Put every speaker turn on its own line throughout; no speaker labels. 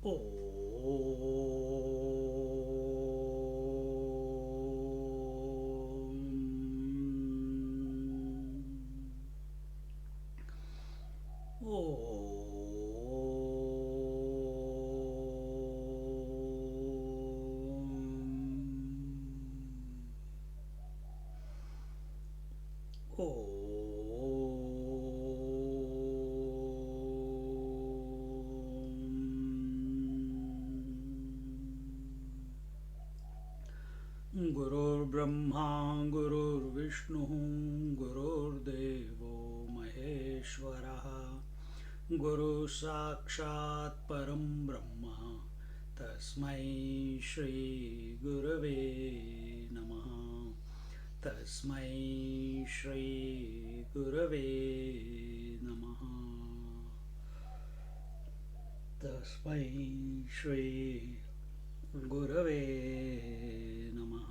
Om. गुरुर्ब्रह्मा गुरुर्विष्णुः गुरुर्देवो महेश्वरः गुरु साक्षात् परं ब्रह्म तस्मै श्री गुरवे नमः तस्मै श्री गुरवे नमः तस्मै श्री गुरवे नमः.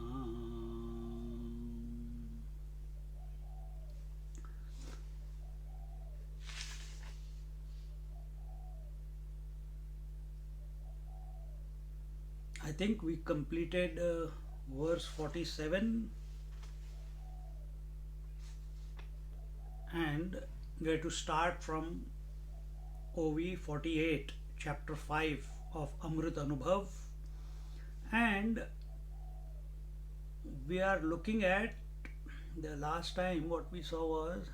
I think we completed verse 47 and we have to start from OV 48, chapter 5 of Amrit Anubhav, and we are looking at the last time what we saw was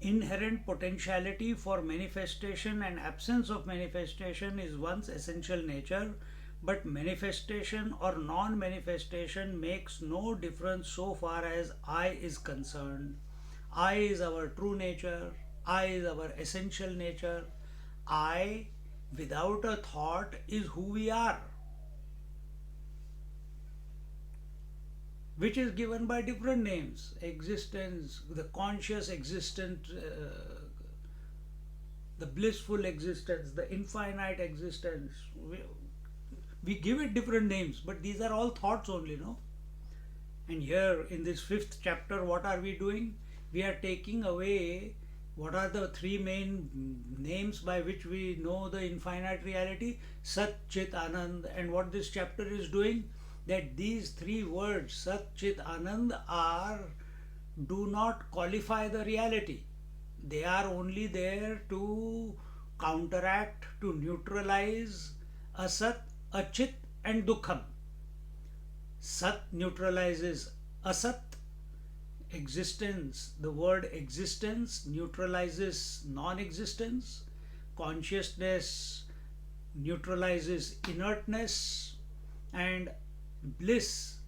inherent potentiality for manifestation and absence of manifestation is one's essential nature, but manifestation or non-manifestation makes no difference so far as I is concerned. I is our true nature, I is our essential nature. I without a thought is who we are, which is given by different names: existence, the conscious existence, the blissful existence, the infinite existence. We give it different names, but these are all thoughts only, no? And here in this fifth chapter, what are we doing? We are taking away what are the three main names by which we know the infinite reality: Sat, Chit, Anand. And what this chapter is doing, that these three words Sat, Chit, Anand do not qualify the reality. They are only there to counteract, to neutralize Asat, Achit and Dukkham. Sat neutralizes Asat, existence. The word existence neutralizes non-existence. Consciousness neutralizes inertness, and bliss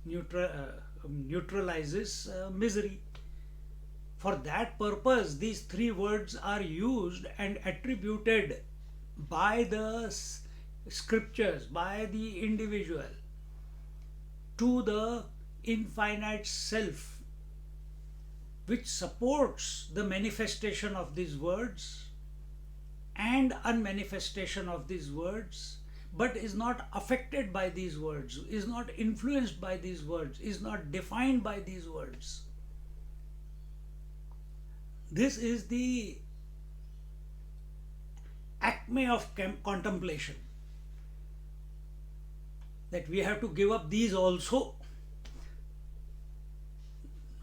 neutralizes misery. For that purpose, these three words are used and attributed by the scriptures, by the individual, to the infinite self, which supports the manifestation of these words and unmanifestation of these words, but is not affected by these words, is not influenced by these words, is not defined by these words. This is the acme of contemplation, that we have to give up these also.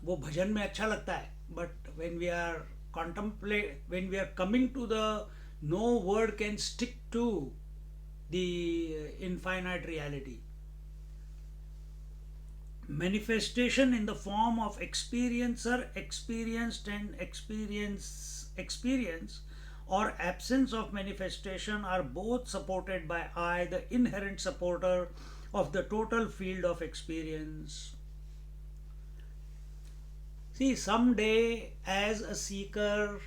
वो भजन में अच्छा लगता है, but when we are coming to the no word can stick to the infinite reality. Manifestation in the form of experiencer, experienced and experience, or absence of manifestation are both supported by I, the inherent supporter of the total field of experience. See, someday, as a seeker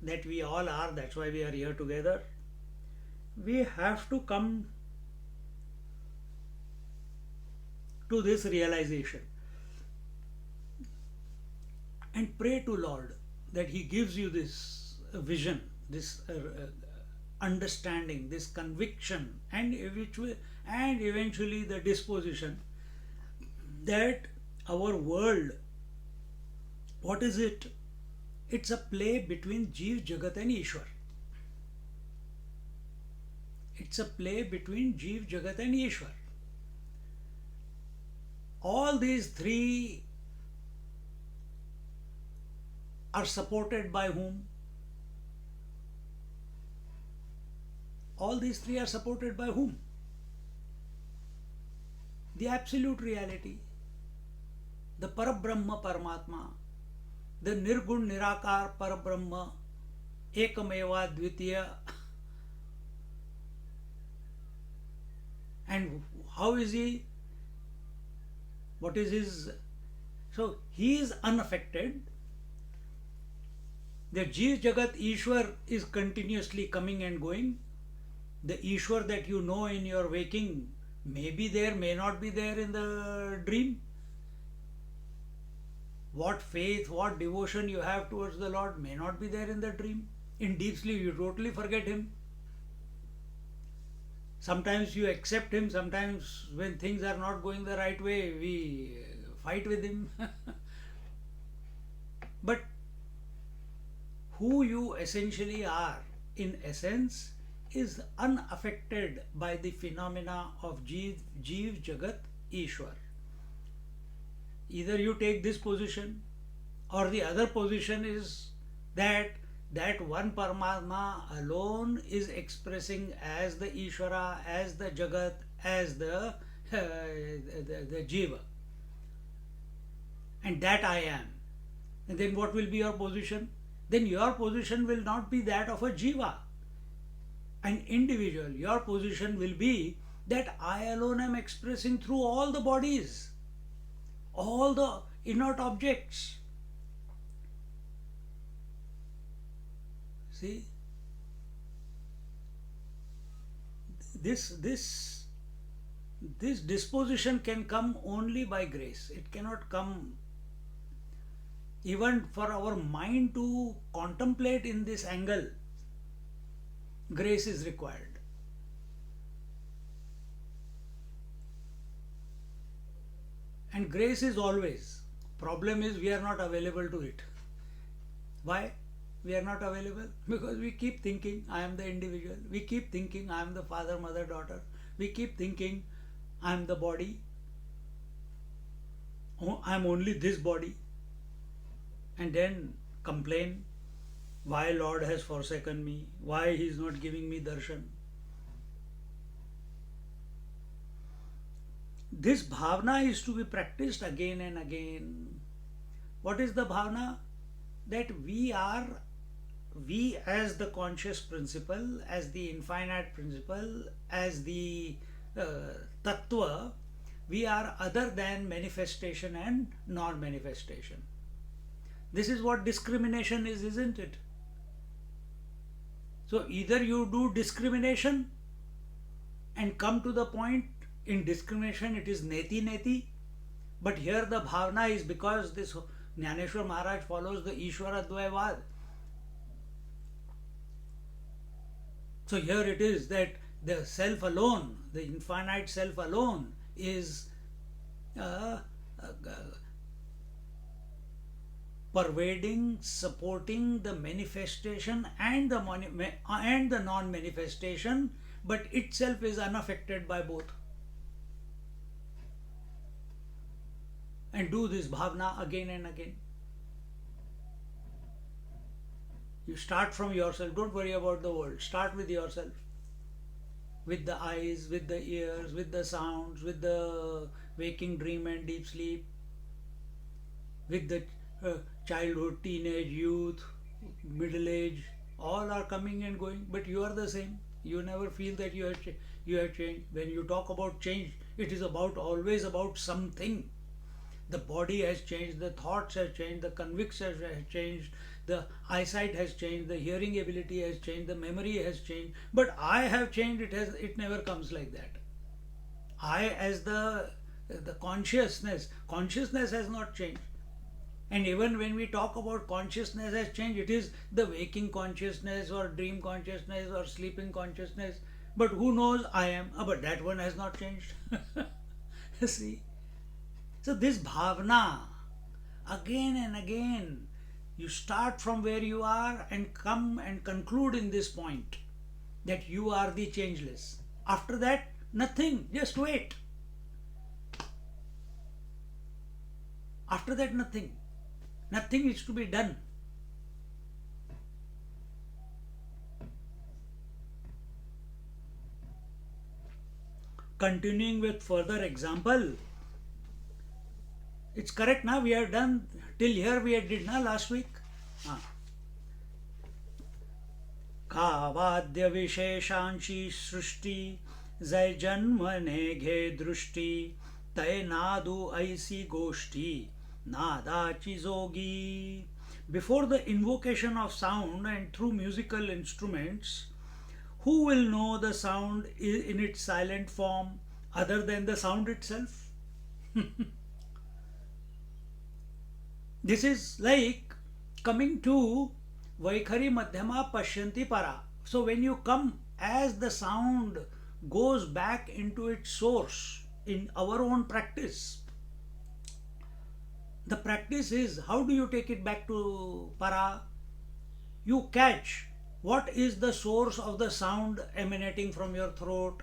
that we all are, that's why we are here together, we have to come to this realization and pray to Lord that He gives you this vision, this understanding, this conviction, and eventually the disposition that our world, what is it? It's a play between Jeev, Jagat and Ishwar. It's a play between Jeev, Jagat and Ishwar. All these three are supported by whom? All these three are supported by whom? The absolute reality, the Parabrahma Paramatma, the Nirgun Nirakar Parabrahma, Ekameva Dvitiya. And how is he? What is his? So he is unaffected. The Jeev Jagat Ishwar is continuously coming and going. The Ishwar that you know in your waking may be there, may not be there in the dream. What faith, what devotion you have towards the Lord may not be there in the dream. In deep sleep, you totally forget Him. Sometimes you accept Him, sometimes when things are not going the right way, we fight with Him. But who you essentially are, in essence, is unaffected by the phenomena of Jeev, Jagat, Ishwar. Either you take this position, or the other position is that one Paramatma alone is expressing as the Ishvara, as the Jagat, as the Jiva. And that I am. And then what will be your position? Then your position will not be that of a Jiva, an individual. Your position will be that I alone am expressing through all the bodies, all the inert objects. See, this disposition can come only by grace. It cannot come even for our mind to contemplate in this angle. Grace is required. And grace is always. Problem is we are not available to it. Why? We are not available because we keep thinking I am the individual. We keep thinking I am the father, mother, daughter. We keep thinking I am the body. I am only this body. And then complain why Lord has forsaken me, why He is not giving me darshan. This bhavna is to be practiced again and again. What is the bhavna? That we as the conscious principle, as the infinite principle, as the tattva, we are other than manifestation and non-manifestation. This is what discrimination is, isn't it? So either you do discrimination and come to the point. In discrimination it is neti, but here the bhavna is because this Jnaneshwar Maharaj follows the Ishwara Dvayavad. So here it is that the self alone, the infinite self alone is pervading, supporting the manifestation and the non-manifestation, but itself is unaffected by both. And do this bhavna again and again. You start from yourself. Don't worry about the world. Start with yourself. With the eyes, with the ears, with the sounds, with the waking, dream and deep sleep, with the childhood, teenage, youth, middle age, all are coming and going, but you are the same. You never feel that you have changed. When you talk about change, it is always about something. The body has changed, the thoughts have changed, the convictions have changed, the eyesight has changed, the hearing ability has changed, the memory has changed. But I have changed. It never comes like that. I as the consciousness has not changed. And even when we talk about consciousness has changed, it is the waking consciousness or dream consciousness or sleeping consciousness. But who knows I am? But that one has not changed. See? So this bhavna, again and again, You start from where you are and come and conclude in this point that you are the changeless. After that, nothing, just wait. After that, nothing. Nothing is to be done. Continuing with further example, it's correct now. We have done till here. We did na last week. का वाद्य विशेषांशी सृष्टि जय जन्म ने घे दृष्टि तय नादु ऐसी गोष्ठी नादाची जोगी. Before the invocation of sound and through musical instruments, who will know the sound in its silent form other than the sound itself? This is like coming to Vaikhari Madhyama Pashyanti Para. So when you come, as the sound goes back into its source in our own practice, the practice is, how do you take it back to Para? You catch what is the source of the sound emanating from your throat.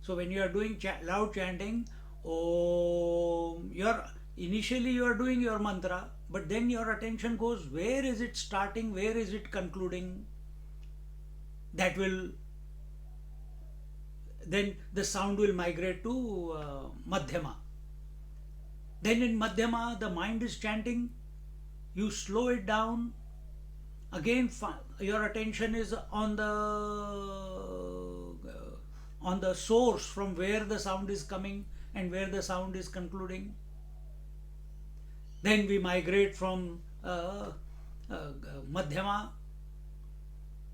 So when you are doing loud chanting, initially you are doing your mantra, but then your attention goes, where is it starting, where is it concluding? That will, then the sound will migrate to Madhyama. Then in Madhyama, the mind is chanting, you slow it down. Again, your attention is on the source from where the sound is coming and where the sound is concluding. Then we migrate from Madhyama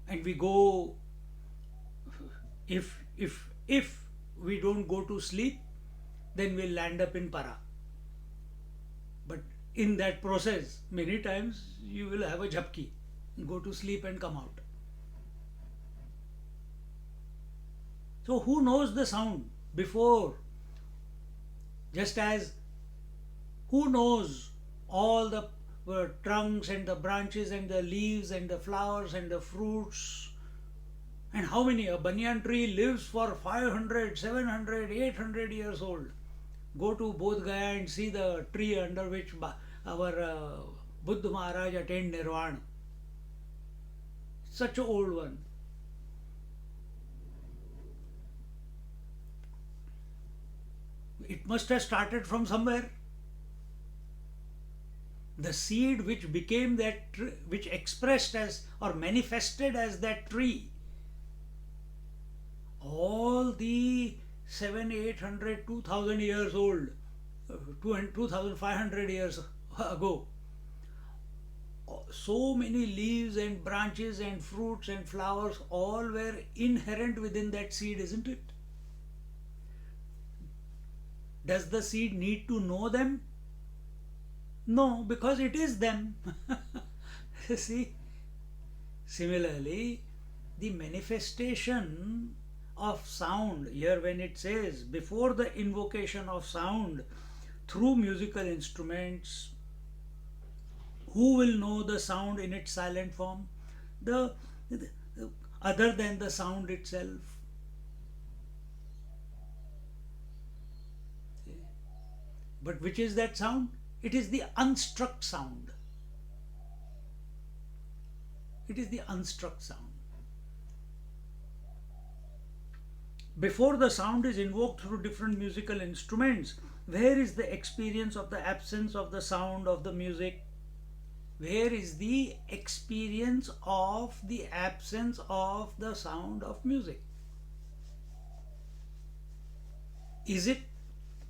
and we go, if we don't go to sleep, then we'll land up in Para. But in that process, many times you will have a jhapki, go to sleep and come out. So who knows the sound before? Just as who knows all the trunks and the branches and the leaves and the flowers and the fruits, and how many? A banyan tree lives for 500, 700, 800 years old. Go to Bodh Gaya and see the tree under which our Buddha Maharaj attained Nirvana. Such an old one. It must have started from somewhere. The seed which became that, which expressed as or manifested as that tree, all the 700, 800, 2000 years old, 2500 years ago, so many leaves and branches and fruits and flowers, all were inherent within that seed, isn't it? Does the seed need to know them? No, because it is them. See, similarly, the manifestation of sound here, when it says before the invocation of sound through musical instruments, who will know the sound in its silent form? The other than the sound itself. But which is that sound? It is the unstruck sound. It is the unstruck sound. Before the sound is invoked through different musical instruments, where is the experience of the absence of the sound of the music? Where is the experience of the absence of the sound of music? Is it?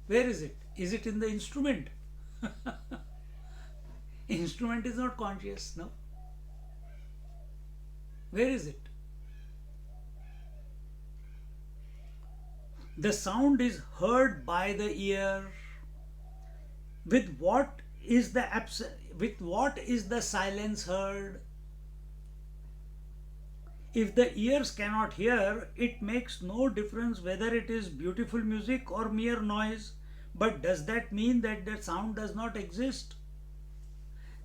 Where is it? Is it in the instrument? Instrument is not conscious, no? Where is it? The sound is heard by the ear. With what is the silence heard? If the ears cannot hear, it makes no difference whether it is beautiful music or mere noise. But does that mean that the sound does not exist?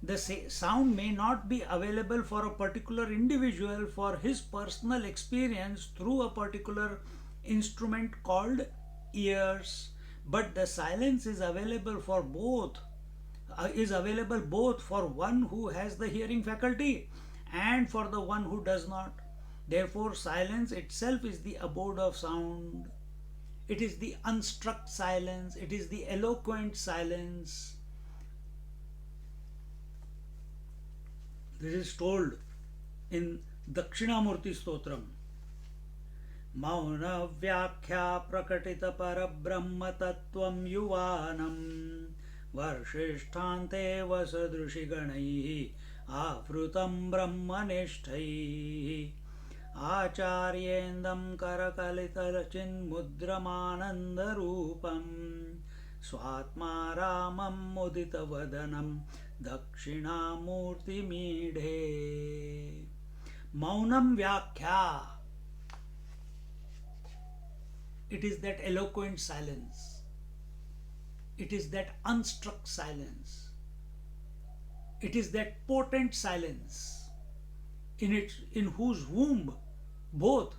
the sound may not be available for a particular individual for his personal experience through a particular instrument called ears, but the silence is available for both, is available both for one who has the hearing faculty and for the one who does not. Therefore, silence itself is the abode of sound. It is the unstruck silence, it is the eloquent silence. This is told in Dakshinamurti Stotram. Mauna Vyakhya Prakatita Parabrahma Tattvam Yuvanam Varshishthante Vasadrushi Ganaihi Afrutam Brahmanishthaihi Acharyendam Karakalitalachinmudramanandarupam Swatma Ramam Muditavadanam Dakshinamurti Midhe. Maunam Vyakhya. It is that eloquent silence. It is that unstruck silence. It is that potent silence in whose womb both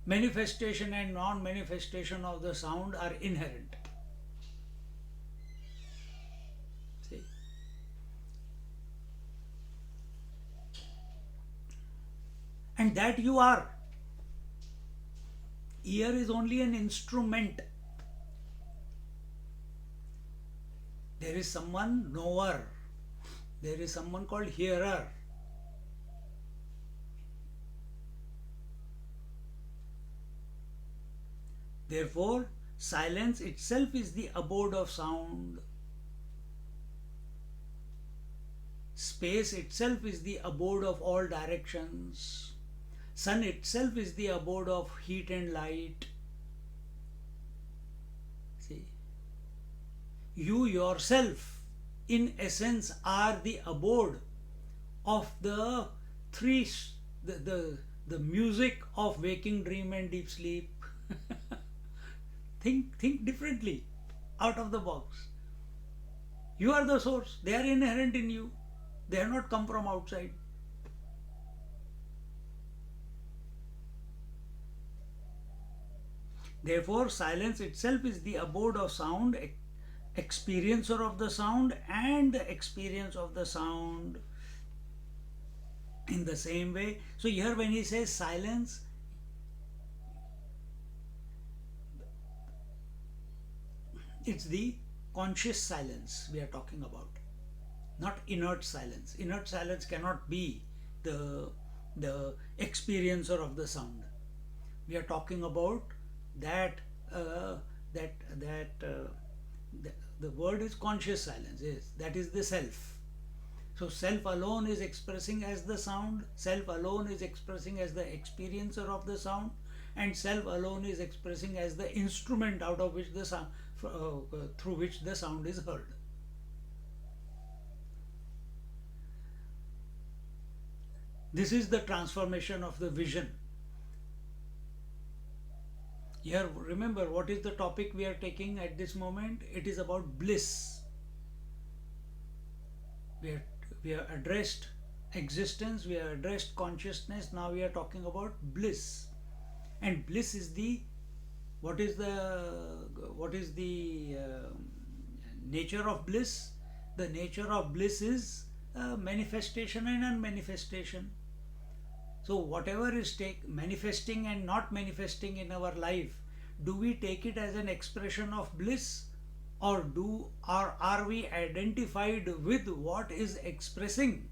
manifestation and non-manifestation of the sound are inherent. See? And that you are. Ear is only an instrument. There is someone knower. There is someone called hearer. Therefore, silence itself is the abode of sound. Space itself is the abode of all directions. Sun itself is the abode of heat and light. See, you yourself, in essence, are the abode of the three, the music of waking, dream, and deep sleep. Think differently, out of the box. You are the source. They are inherent in you. They have not come from outside. Therefore, silence itself is the abode of sound, experiencer of the sound, and the experience of the sound. In the same way, so here when he says silence, it's the conscious silence we are talking about, not inert silence. Inert silence cannot be the experiencer of the sound. We are talking about that the word is conscious silence. Yes, that is the self. So self alone is expressing as the sound, self alone is expressing as the experiencer of the sound, and self alone is expressing as the instrument out of which the sound, through which the sound is heard. This is the transformation of the vision. Here, remember, what is the topic we are taking at this moment? It is about bliss. We have addressed existence, we have addressed consciousness, now we are talking about bliss. And bliss is what is the nature of bliss? The nature of bliss is manifestation and unmanifestation. So whatever is manifesting and not manifesting in our life, do we take it as an expression of bliss, or are we identified with what is expressing,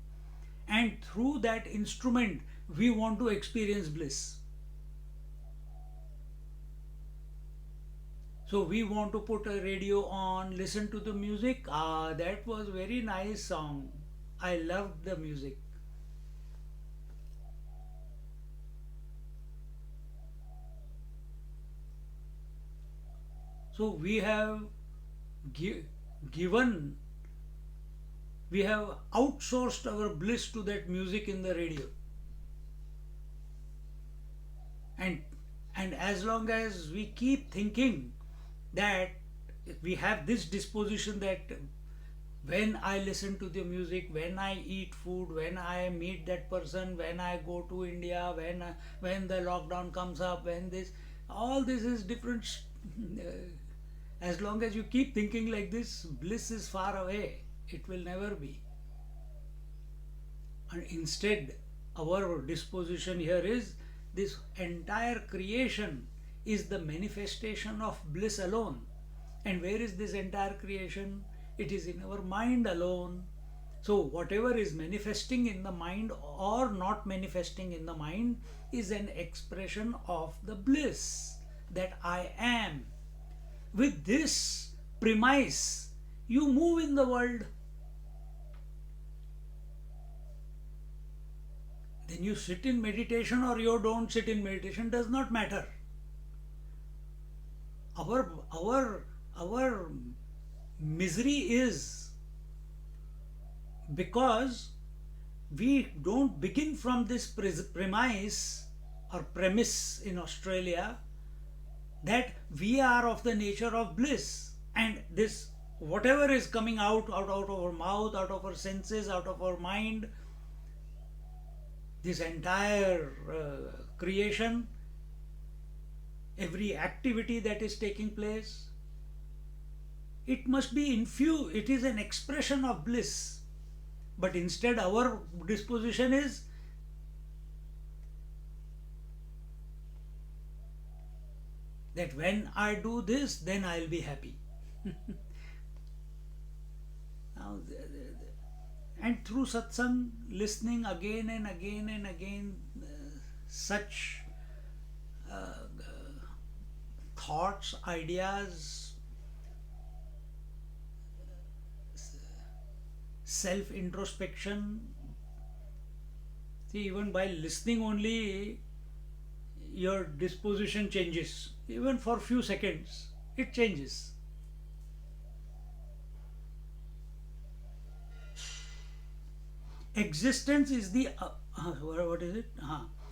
and through that instrument we want to experience bliss? So we want to put a radio on, listen to the music. That was very nice song. I loved the music. So we have we have outsourced our bliss to that music in the radio. And as long as we keep thinking that we have this disposition that When I listen to the music, when I eat food, when I meet that person, when I go to India, when the lockdown comes up, when this, all this is different. As long as you keep thinking like this, bliss is far away. It will never be. And instead, our disposition here is this entire creation is the manifestation of bliss alone. And where is this entire creation? It is in our mind alone. So, whatever is manifesting in the mind or not manifesting in the mind is an expression of the bliss that I am. With this premise, you move in the world. Then you sit in meditation or you don't sit in meditation does not matter. Our misery is because we don't begin from this premise or premise in Australia that we are of the nature of bliss, and this whatever is coming out of our mouth, out of our senses, out of our mind, this entire creation, every activity that is taking place, it must be infused, it is an expression of bliss. But instead our disposition is that when I do this, then I'll be happy. Now, and through satsang, listening again and again and again, such thoughts, ideas, self introspection. See, even by listening only, your disposition changes. Even for few seconds, it changes. Existence is the what is it?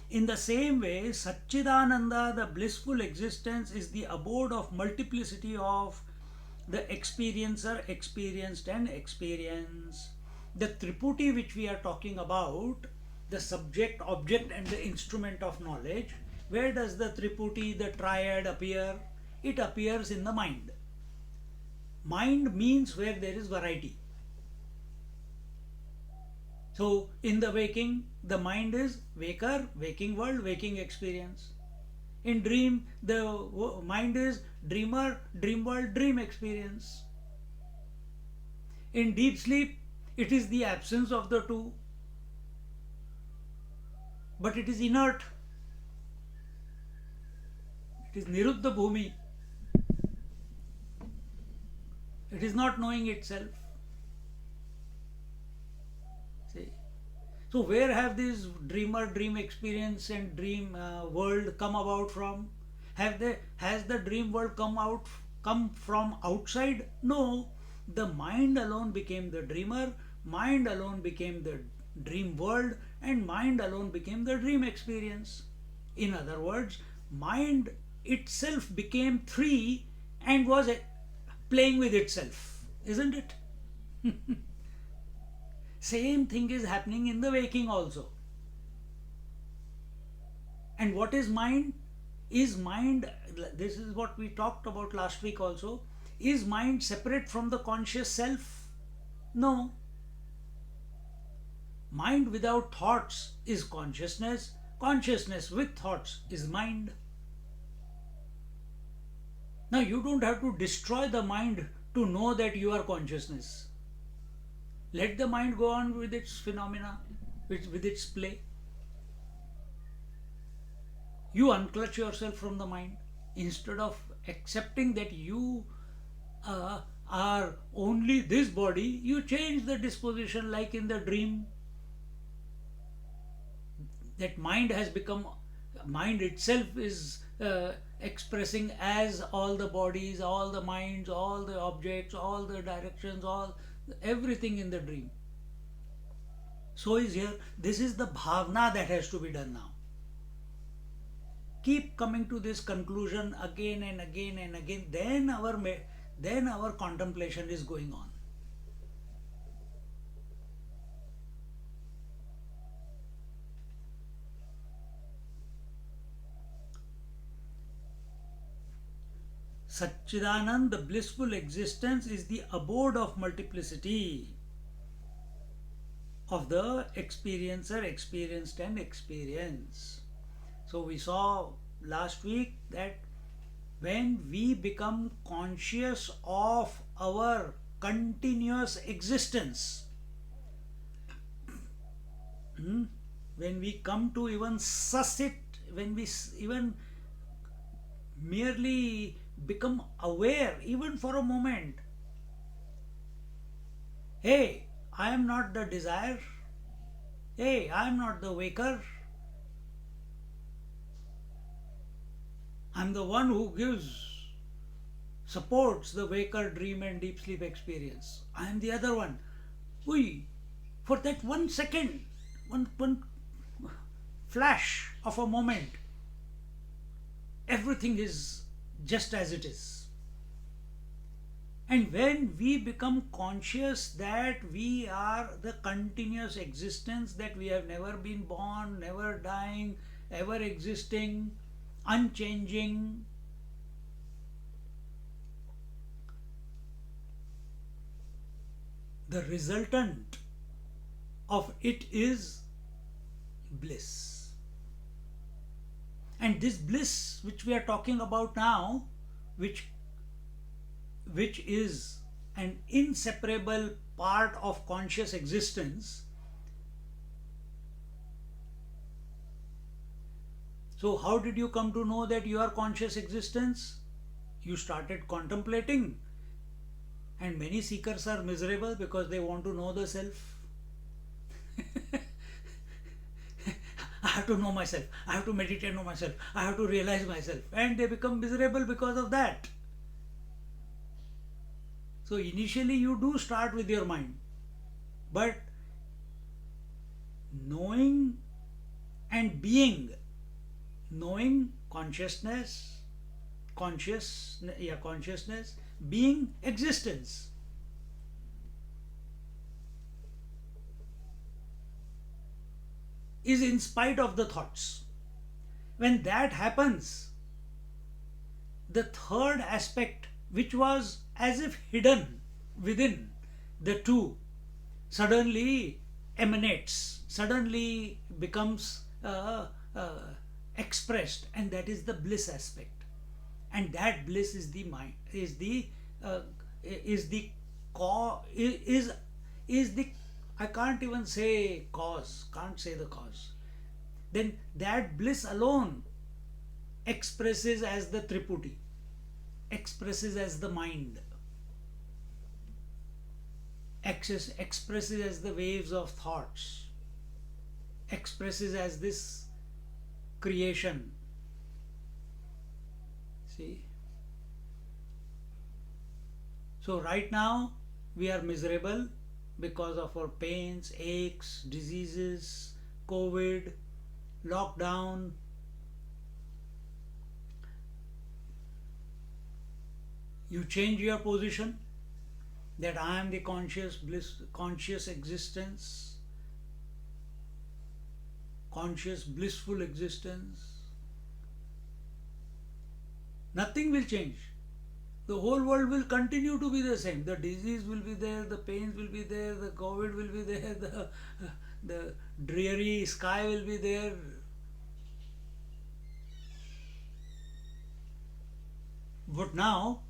In the same way, Satchidananda, the blissful existence, is the abode of multiplicity of the experiencer, experienced, and experience. The Triputi which we are talking about, the subject, object, and the instrument of knowledge, where does the Triputi, the triad, appear? It appears in the mind. Mind means where there is variety. So, in the waking, the mind is waker, waking world, waking experience. In dream, the mind is dreamer, dream world, dream experience. In deep sleep, it is the absence of the two, but it is inert. It is Niruddha Bhumi. It is not knowing itself. See? So where have these dreamer, dream experience and dream world come about from? Has the dream world come from outside? No. The mind alone became the dreamer, mind alone became the dream world, and mind alone became the dream experience. In other words, mind itself became three and was playing with itself, isn't it? Same thing is happening in the waking also. And what is mind? Is mind, this is what we talked about last week also, is mind separate from the conscious self? No. Mind without thoughts is consciousness. Consciousness with thoughts is mind. Now you don't have to destroy the mind to know that you are consciousness. Let the mind go on with its phenomena, with its play. You unclutch yourself from the mind. Instead of accepting that you are only this body, you change the disposition like in the dream. That mind has become, mind itself is expressing as all the bodies, all the minds, all the objects, all the directions, everything in the dream. So is here, this is the bhavna that has to be done now. Keep coming to this conclusion again and again and again, then our contemplation is going on. Satchidanand, the blissful existence, is the abode of multiplicity of the experiencer, experienced, and experience. So we saw last week that when we become conscious of our continuous existence, when we come to even suss it, when we even merely become aware, even for a moment, hey, I am not the desire, hey, I am not the waker, I am the one who supports the waker, dream, and deep sleep experience. I am the other one. Ui, for that 1 second, one flash of a moment, everything is just as it is. And when we become conscious that we are the continuous existence, that we have never been born, never dying, ever existing, unchanging, the resultant of it is bliss. And this bliss which we are talking about now, which is an inseparable part of conscious existence. So how did you come to know that you are conscious existence? You started contemplating. And many seekers are miserable because they want to know the self. I have to know myself. I have to meditate on myself. I have to realize myself. And they become miserable because of that. So initially you do start with your mind. But knowing and being, knowing consciousness, being existence. Is in spite of the thoughts. When that happens, the third aspect, which was as if hidden within the two, suddenly emanates, suddenly becomes expressed, and that is the bliss aspect. And that bliss is the mind, is the I can't even say cause, can't say the cause. Then that bliss alone expresses as the Triputi, expresses as the mind, expresses as the waves of thoughts, expresses as this creation. See? So right now we are miserable because of our pains, aches, diseases, COVID, lockdown. You change your position that I am the conscious bliss, conscious existence, conscious blissful existence. Nothing will change. The whole world will continue to be the same. The disease will be there, the pains will be there, the COVID will be there, the dreary sky will be there. But now,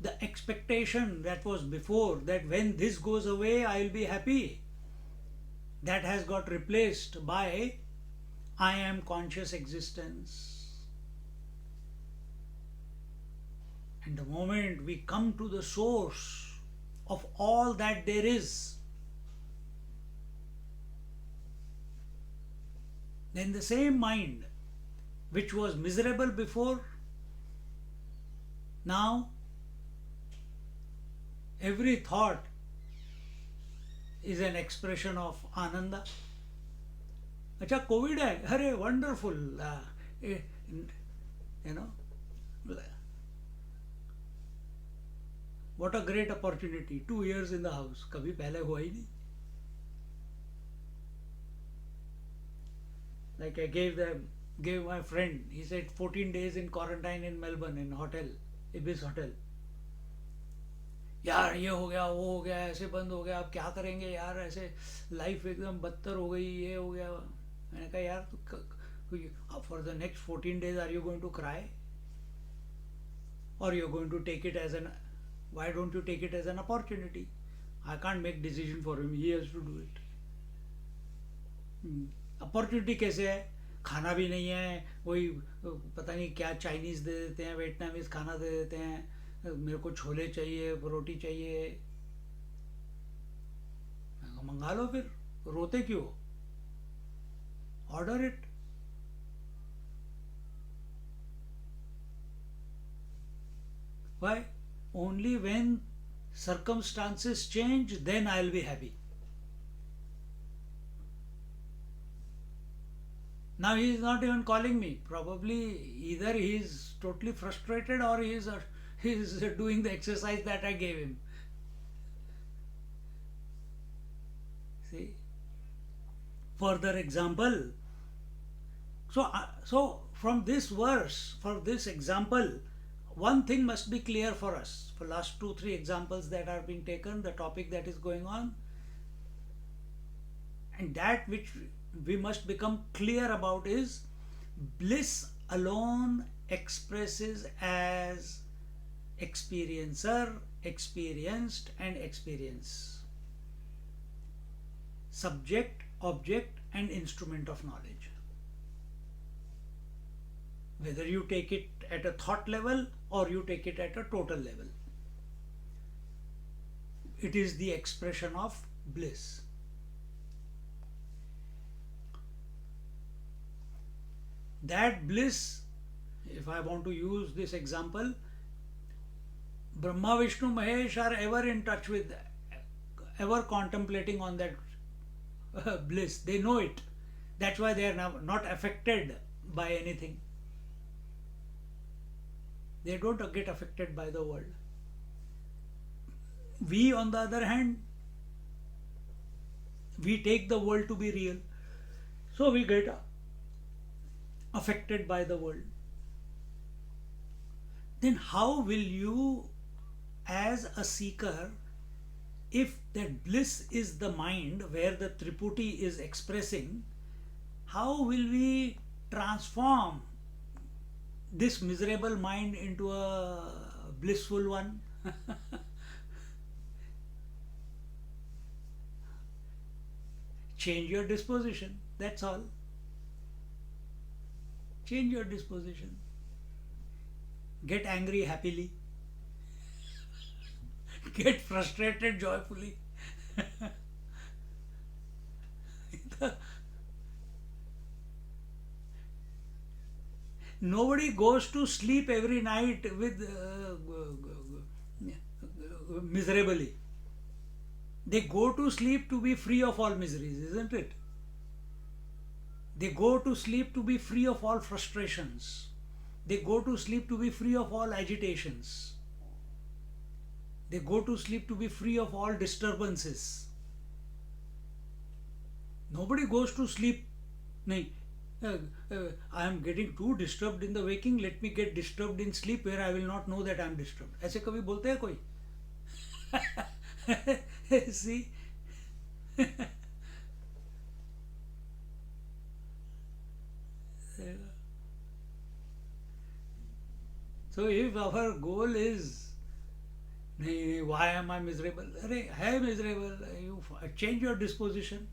the expectation that was before, that when this goes away, I will be happy, that has got replaced by I am conscious existence. And the moment we come to the source of all that there is, then the same mind which was miserable before, now every thought is an expression of Ananda. Acha, COVID hai, arey, wonderful, you know. What a great opportunity. 2 years in the house. कभी पहले हुआ ही नहीं. Like I gave them gave my friend. He said 14 days in quarantine in Melbourne in hotel, Ibis Hotel. यार ये हो गया वो हो गया ऐसे बंद हो गया अब क्या करेंगे यार ऐसे लाइफ एकदम बदतर हो गई ये हो गया. मैंने कहा यार for the next 14 days are you going to cry or you're going to take it as an why don't you take it as an opportunity. I can't make decision for him, he has to do it. Opportunity कैसे है खाना भी नहीं है वही पता नहीं क्या चाइनीज दे देते हैं वियतनामीज खाना दे देते हैं मेरे को छोले चाहिए रोटी चाहिए मंगा लो फिर रोते क्यों order it. Why? Only when circumstances change, then I'll be happy. Now he is not even calling me. Probably either he is totally frustrated or he is doing the exercise that I gave him. See? Further example. So from this verse, for this example, one thing must be clear for us. For last 2-3 examples that are being taken, the topic that is going on, and that which we must become clear about is bliss alone expresses as experiencer, experienced, and experience, subject, object, and instrument of knowledge. Whether you take it at a thought level or you take it at a total level, it is the expression of bliss. That bliss, if I want to use this example, Brahma, Vishnu, Mahesh are ever in touch with, ever contemplating on that bliss. They know it. That's why they are not affected by anything. They don't get affected by the world. We, on the other hand, we take the world to be real. So we get affected by the world. Then how will you, as a seeker, if that bliss is the mind where the Triputi is expressing, how will we transform this miserable mind into a blissful one? Change your disposition, that's all. Change your disposition. Get angry happily. Get frustrated joyfully. Nobody goes to sleep every night with miserably. They go to sleep to be free of all miseries, isn't it? They go to sleep to be free of all frustrations. They go to sleep to be free of all agitations. They go to sleep to be free of all disturbances. Nobody goes to sleep, nahi, I am getting too disturbed in the waking, let me get disturbed in sleep where I will not know that I am disturbed. ऐसे कभी बोलते हैं कोई? See? So if our goal is, why am I miserable? Arey, hai miserable, you change your disposition.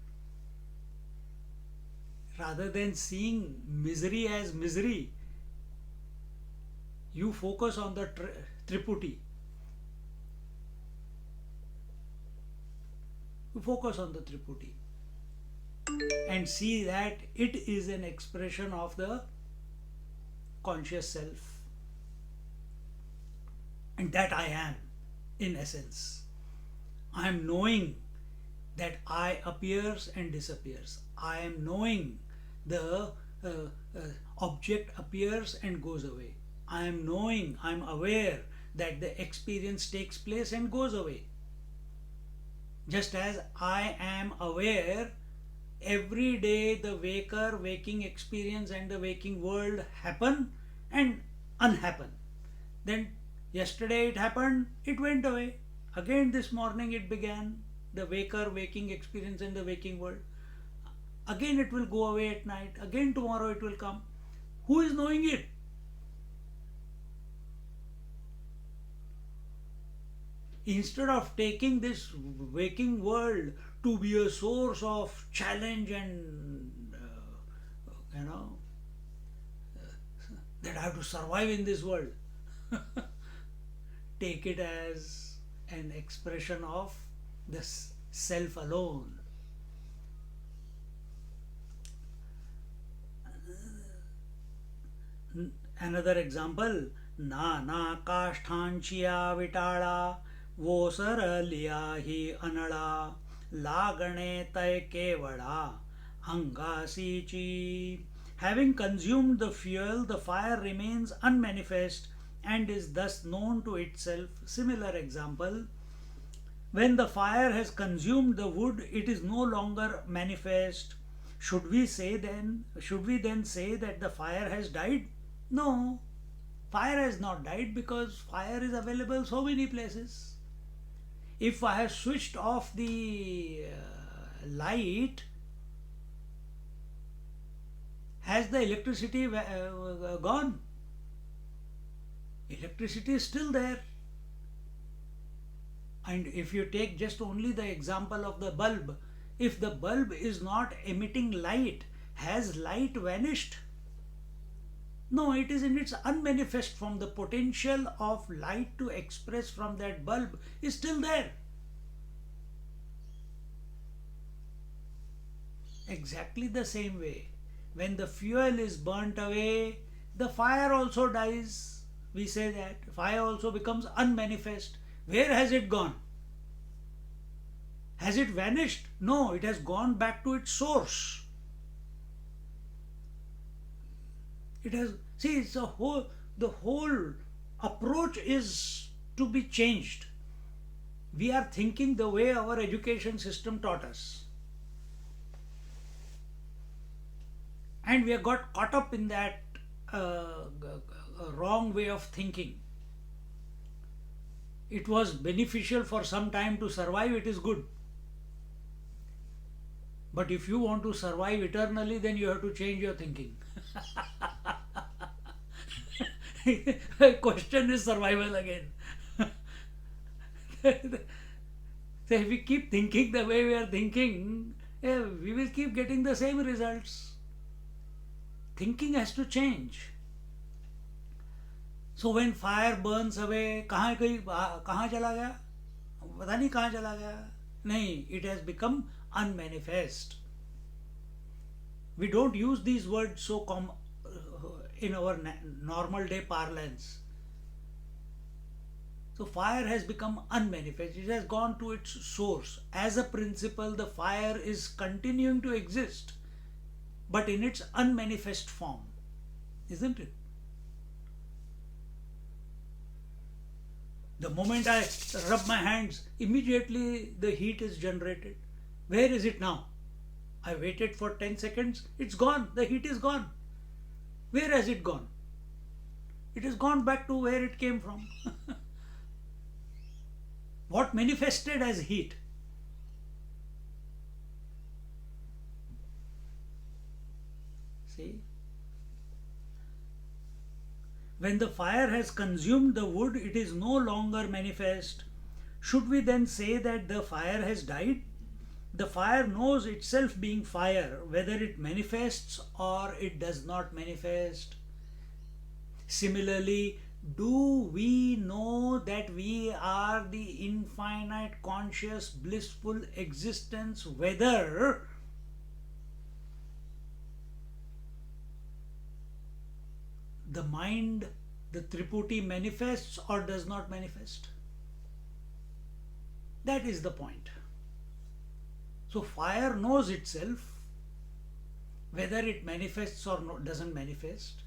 Rather than seeing misery as misery, you focus on the Triputi. You focus on the Triputi and see that it is an expression of the conscious self. And that I am, in essence. I am knowing that I appears and disappears. I am knowing the object appears and goes away. I am knowing, I am aware that the experience takes place and goes away. Just as I am aware Every day the waking experience and the waking world happen and unhappen. Then yesterday it happened, it went away. Again this morning it began, the waking experience and the waking world. Again it will go away at night. Again tomorrow it will come. Who is knowing it? Instead of taking this waking world to be a source of challenge and that I have to survive in this world, take it as an expression of the self alone. Another example, नाना काष्ठांचिया विटाड़ा वो sir लिया ही अनड़ा लागणे तय केवड़ा अंगासीची. Having consumed the fuel, the fire remains unmanifest and is thus known to itself. Similar example, when the fire has consumed the wood, it is no longer manifest. Should we then say that the fire has died? No, fire has not died because fire is available so many places. If I have switched off the light, has the electricity gone? Electricity is still there. And if you take just only the example of the bulb, if the bulb is not emitting light, has light vanished? No, it is in its unmanifest form. The potential of light to express from that bulb is still there. Exactly the same way, when the fuel is burnt away, the fire also dies. We say that fire also becomes unmanifest. Where has it gone? Has it vanished? No, it has gone back to its source. It has, see, it's the whole approach is to be changed. We are thinking the way our education system taught us. And we have got caught up in that wrong way of thinking. It was beneficial for some time to survive, it is good. But if you want to survive eternally, then you have to change your thinking. Question is survival again. So if we keep thinking the way we are thinking, we will keep getting the same results. Thinking has to change. So when fire burns away, कहाँ चला गया? पता नहीं कहाँ चला गया. नहीं, it has become unmanifest. We don't use these words so in our normal day parlance. So fire has become unmanifest. It has gone to its source. As a principle, the fire is continuing to exist, but in its unmanifest form, isn't it? The moment I rub my hands, immediately the heat is generated. Where is it now? I waited for 10 seconds, it's gone, the heat is gone. Where has it gone? It has gone back to where it came from. What manifested as heat? See? When the fire has consumed the wood, it is no longer manifest. Should we then say that the fire has died? The fire knows itself being fire, whether it manifests or it does not manifest. Similarly, do we know that we are the infinite conscious blissful existence, whether the mind, the Triputi, manifests or does not manifest? That is the point. So fire knows itself, whether it manifests or doesn't manifest.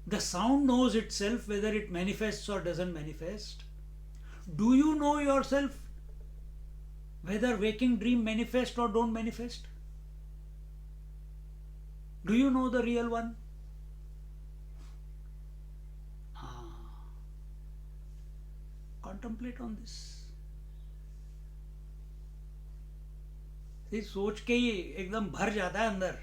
The sound knows itself, whether it manifests or doesn't manifest. Do you know yourself, whether waking dream manifest or don't manifest? Do you know the real one? Ah, contemplate on this. ये सोच के ही एकदम भर जाता है अंदर.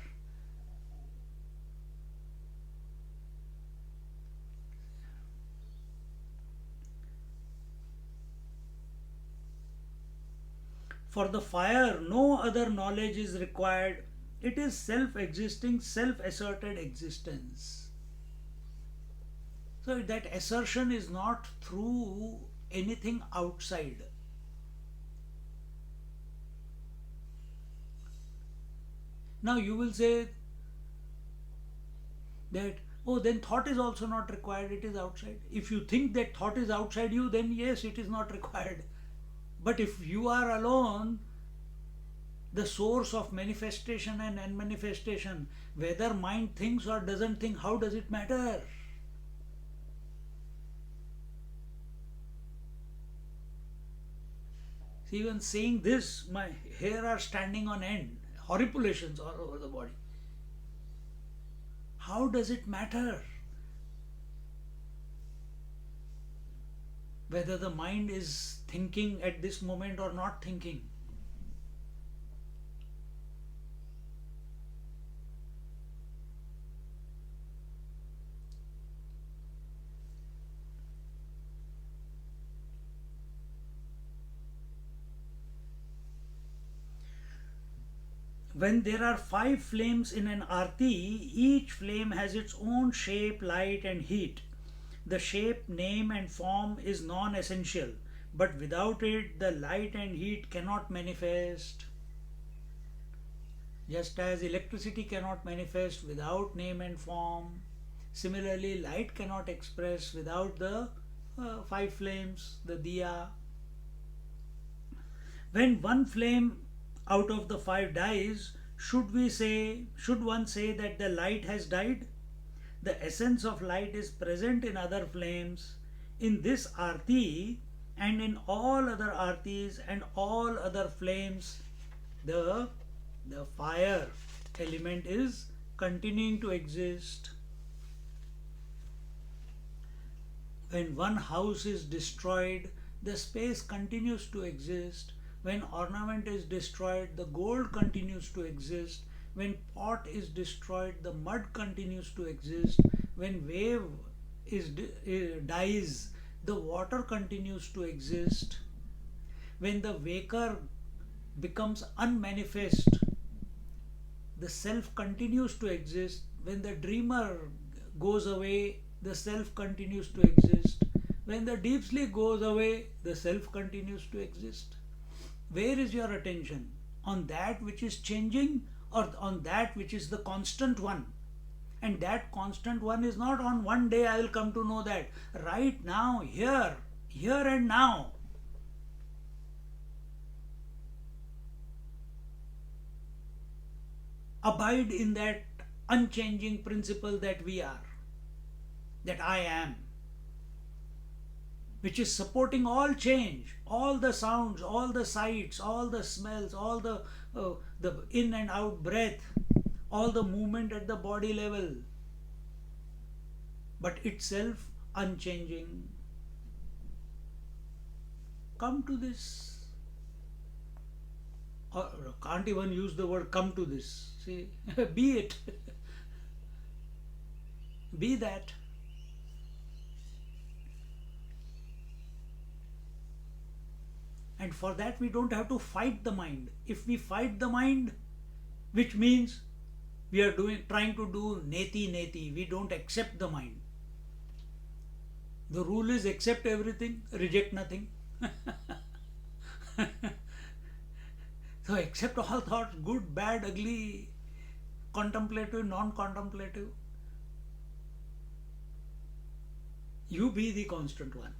For the fire, no other knowledge is required. It is self existing, self asserted existence. So that assertion is not through anything outside. Now you will say that, oh, then thought is also not required, it is outside. If you think that thought is outside you, then yes, it is not required. But if you are alone, the source of manifestation and unmanifestation, whether mind thinks or doesn't think, how does it matter? See, even saying this, my hair are standing on end, horripilation all over the body. How does it matter whether the mind is thinking at this moment or not thinking? When there are 5 flames in an arti, each flame has its own shape, light, and heat. The shape, name, and form is non essential, but without it, the light and heat cannot manifest. Just as electricity cannot manifest without name and form, similarly, light cannot express without the 5 flames, the diya. When one flame out of the 5 dies, should one say that the light has died? The essence of light is present in other flames. In this arti and in all other artis and all other flames, the fire element is continuing to exist. When one house is destroyed, the space continues to exist. When ornament is destroyed, the gold continues to exist. When pot is destroyed, the mud continues to exist. When wave dies, the water continues to exist. When the waker becomes unmanifest, the self continues to exist. When the dreamer goes away, the self continues to exist. When the deep sleep goes away, the self continues to exist. Where is your attention? On that which is changing or on that which is the constant one? And that constant one is not on one day I will come to know that. Right now, here and now. Abide in that unchanging principle that we are, that I am, which is supporting all change, all the sounds, all the sights, all the smells, all the in and out breath, all the movement at the body level, but itself unchanging. Come to this. Or can't even use the word come to this. See, be it. Be that. And for that we don't have to fight the mind. If we fight the mind, which means we are trying to do neti, we don't accept the mind. The rule is accept everything, reject nothing. So accept all thoughts, good, bad, ugly, contemplative, non-contemplative. You be the constant one.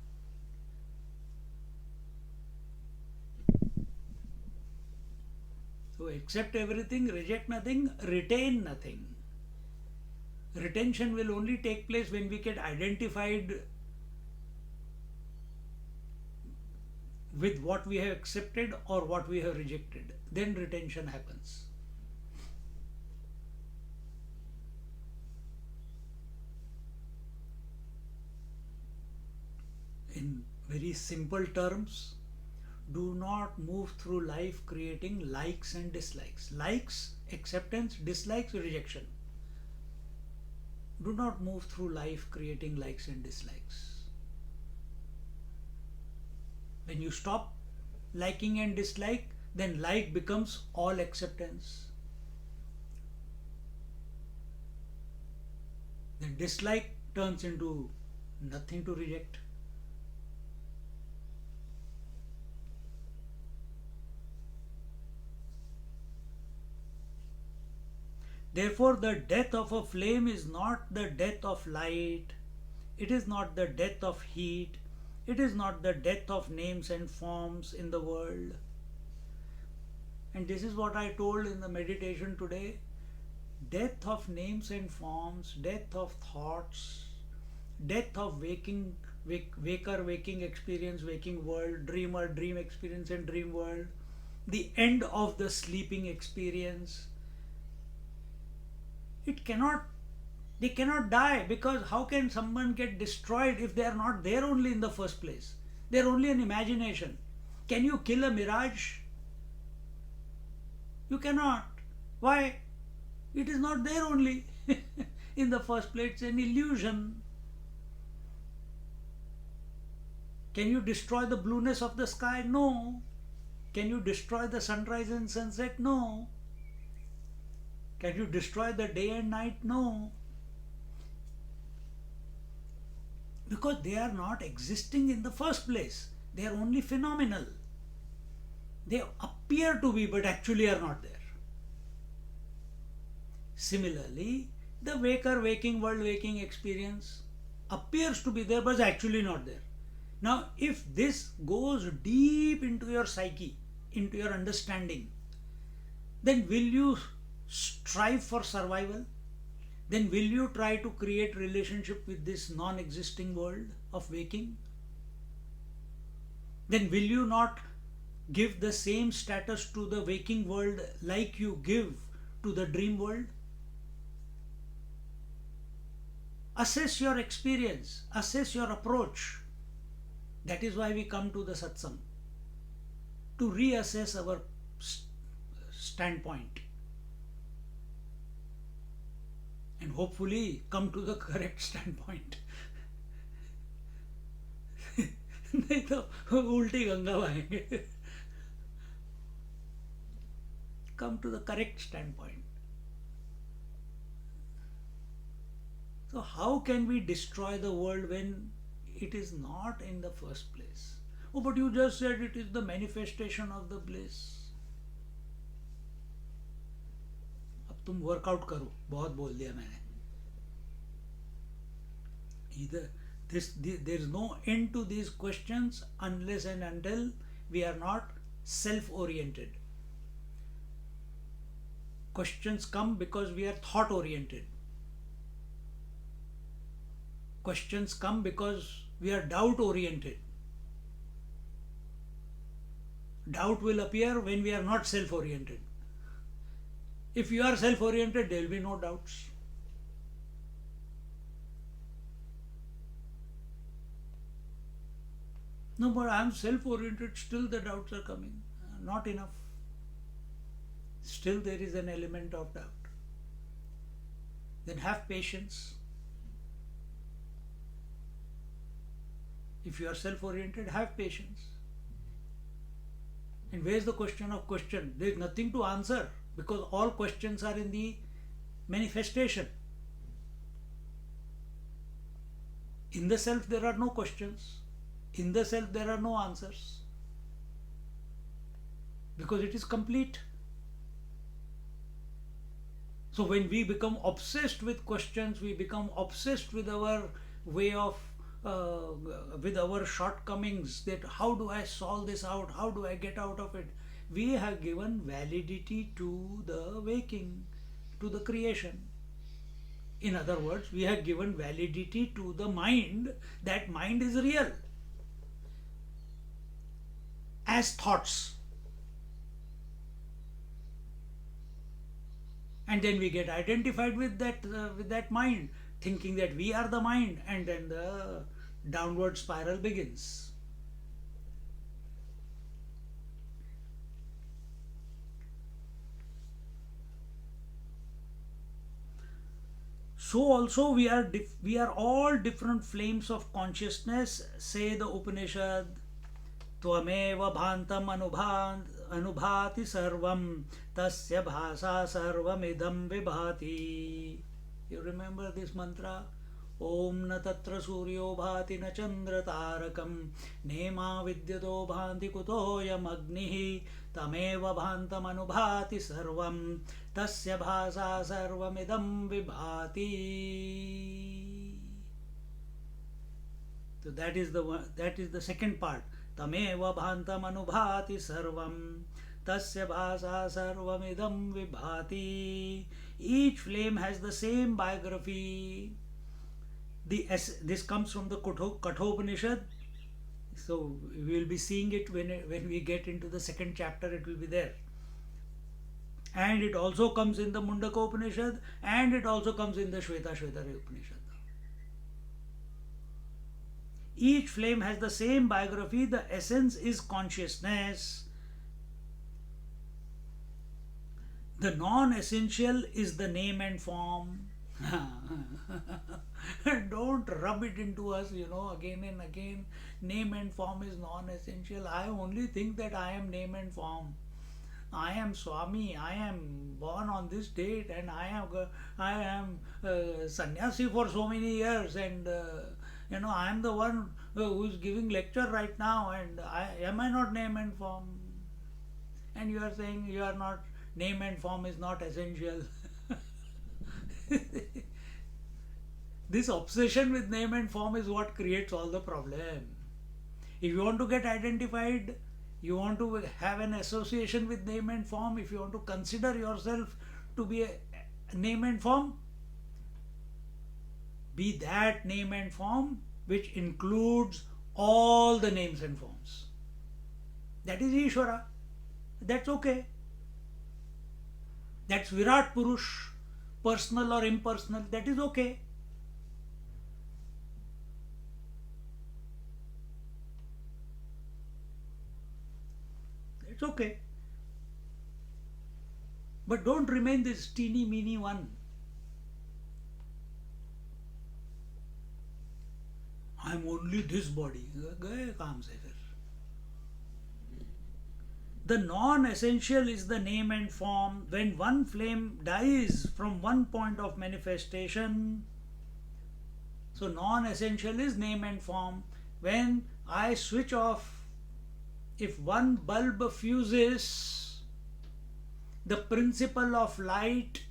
So accept everything, reject nothing, retain nothing. Retention will only take place when we get identified with what we have accepted or what we have rejected. Then retention happens. In very simple terms, do not move through life creating likes and dislikes. Likes, acceptance; dislikes, rejection. Do not move through life creating likes and dislikes. When you stop liking and dislike, then like becomes all acceptance. Then dislike turns into nothing to reject. Therefore, the death of a flame is not the death of light, it is not the death of heat, it is not the death of names and forms in the world. And this is what I told in the meditation today. Death of names and forms, death of thoughts, death of waker, waking experience, waking world, dreamer, dream experience and dream world, the end of the sleeping experience. They cannot die, because how can someone get destroyed if they are not there only in the first place? They are only an imagination. Can you kill a mirage? You cannot. Why? It is not there only. In the first place, it's an illusion. Can you destroy the blueness of the sky? No. Can you destroy the sunrise and sunset? No. Can you destroy the day and night? No. Because they are not existing in the first place. They are only phenomenal. They appear to be, but actually are not there. Similarly, the waker, waking world, waking experience appears to be there, but is actually not there. Now, if this goes deep into your psyche, into your understanding, then will you strive for survival? Then will you try to create relationship with this non-existing world of waking? Then will you not give the same status to the waking world like you give to the dream world? Assess your experience, assess your approach. That is why we come to the satsang, to reassess our standpoint and hopefully come to the correct standpoint. नहीं तो उल्टी Ganga बहाएंगे. Come to the correct standpoint. So how can we destroy the world when it is not in the first place? Oh, but you just said it is the manifestation of the bliss. अब तुम workout करो, बहुत बोल दिया मैंने. There is no end to these questions unless and until we are not self-oriented. Questions come because we are thought-oriented. Questions come because we are doubt-oriented. Doubt will appear when we are not self-oriented. If you are self-oriented, there will be no doubts. No, but I am self-oriented, still the doubts are coming. Not enough. Still there is an element of doubt. Then have patience. If you are self-oriented, have patience. And where is the question of question? There is nothing to answer because all questions are in the manifestation. In the self there are no questions. In the self there are no answers. Because it is complete. So when we become obsessed with questions, we become obsessed with our way of with our shortcomings, that how do I solve this out, how do I get out of it. We have given validity to the waking, to the creation. In other words, we have given validity to the mind, that mind is real as thoughts. And then we get identified with that mind, thinking that we are the mind, and then the downward spiral begins. So also we are all different flames of consciousness, say the Upanishad. त्वमेव भान्तम् अनुभाति सर्वं तस्य भासा सर्वमिदं विभाति. You remember this mantra? Om न तत्र सूर्यो भाति न चंद्र तारकं नेमा विद्युतो भान्ति कुतोऽयम् अग्निः तमेव भान्तम् अनुभाति सर्वं तस्य भासा सर्वमिदं विभाति. So that is the second part. तमेव भान्तम् अनुभाति सर्वं तस्य भासा सर्वमिदं विभाति. Each flame has the same biography. This comes from the Kathopanishad. So we will be seeing it when we get into the second chapter, it will be there. And it also comes in the Mundaka Upanishad, and it also comes in the Shvetashvatara Upanishad. Each flame has the same biography. The essence is consciousness. The non-essential is the name and form. Don't rub it into us, again and again. Name and form is non-essential. I only think that I am name and form. I am Swami. I am born on this date, and I am sannyasi for so many years, and I am the one who is giving lecture right now, and am I not name and form? And you are saying you are not, name and form is not essential. This obsession with name and form is what creates all the problem. If you want to get identified, you want to have an association with name and form, if you want to consider yourself to be a name and form, be that name and form which includes all the names and forms. That is Ishvara. That's okay. That's Virat Purush, personal or impersonal, that is okay. It's okay. But don't remain this teeny meeny one. I'm only this body. The non-essential is the name and form. When one flame dies from one point of manifestation, so non-essential is name and form. When I switch off, if one bulb fuses, the principle of light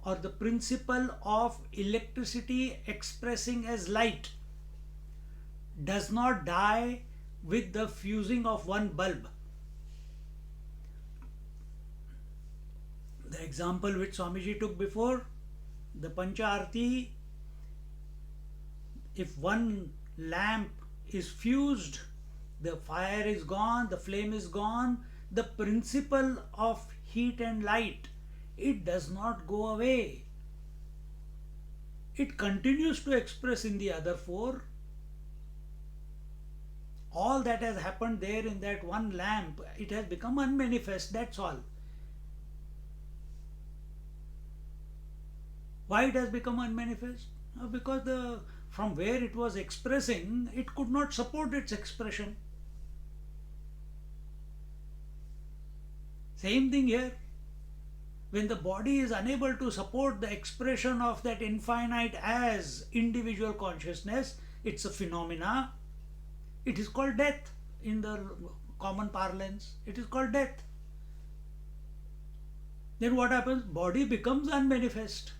or the principle of electricity expressing as light does not die with the fusing of one bulb. The example which Swamiji took before, the Pancha Arti, if one lamp is fused, the fire is gone, the flame is gone, the principle of heat and light, it does not go away. It continues to express in the other four. All that has happened there in that one lamp, it has become unmanifest, that's all. Why it has become unmanifest? Because from where it was expressing, it could not support its expression. Same thing here. When the body is unable to support the expression of that infinite as individual consciousness, it's a phenomena. It is called death in the common parlance. It is called death. Then what happens? Body becomes unmanifest.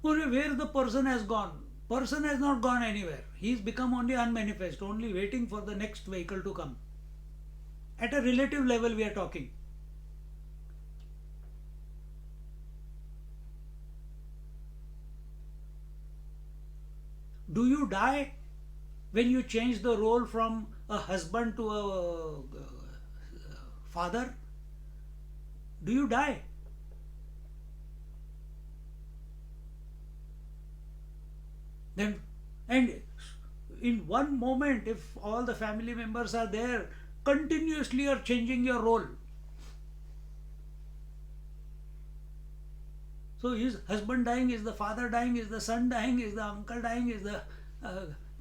Where the person has gone? Person has not gone anywhere. He has become only unmanifest, only waiting for the next vehicle to come. At a relative level we are talking. Do you die when you change the role from a husband to a father? Do you die? Then, and in one moment, if all the family members are there, continuously you're changing your role. So is husband dying, is the father dying, is the son dying, is the uncle dying, is the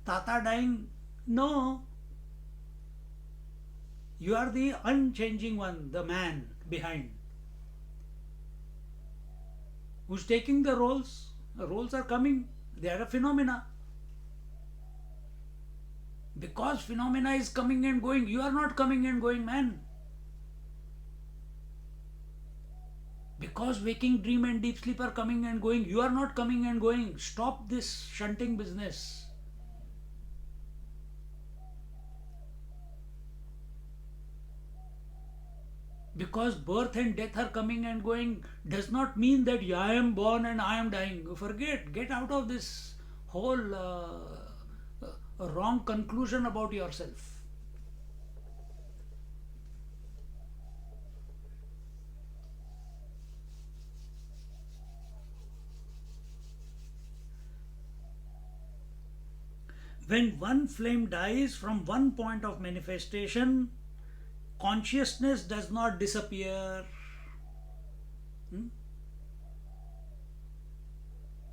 tata dying? No. You are the unchanging one, the man behind, who's taking the roles. The roles are coming. They are a phenomena. Because phenomena is coming and going, you are not coming and going, man. Because waking dream and deep sleep are coming and going, you are not coming and going. Stop this shunting business. Because birth and death are coming and going does not mean that I am born and I am dying. Forget, get out of this whole wrong conclusion about yourself. When one flame dies from one point of manifestation, consciousness does not disappear.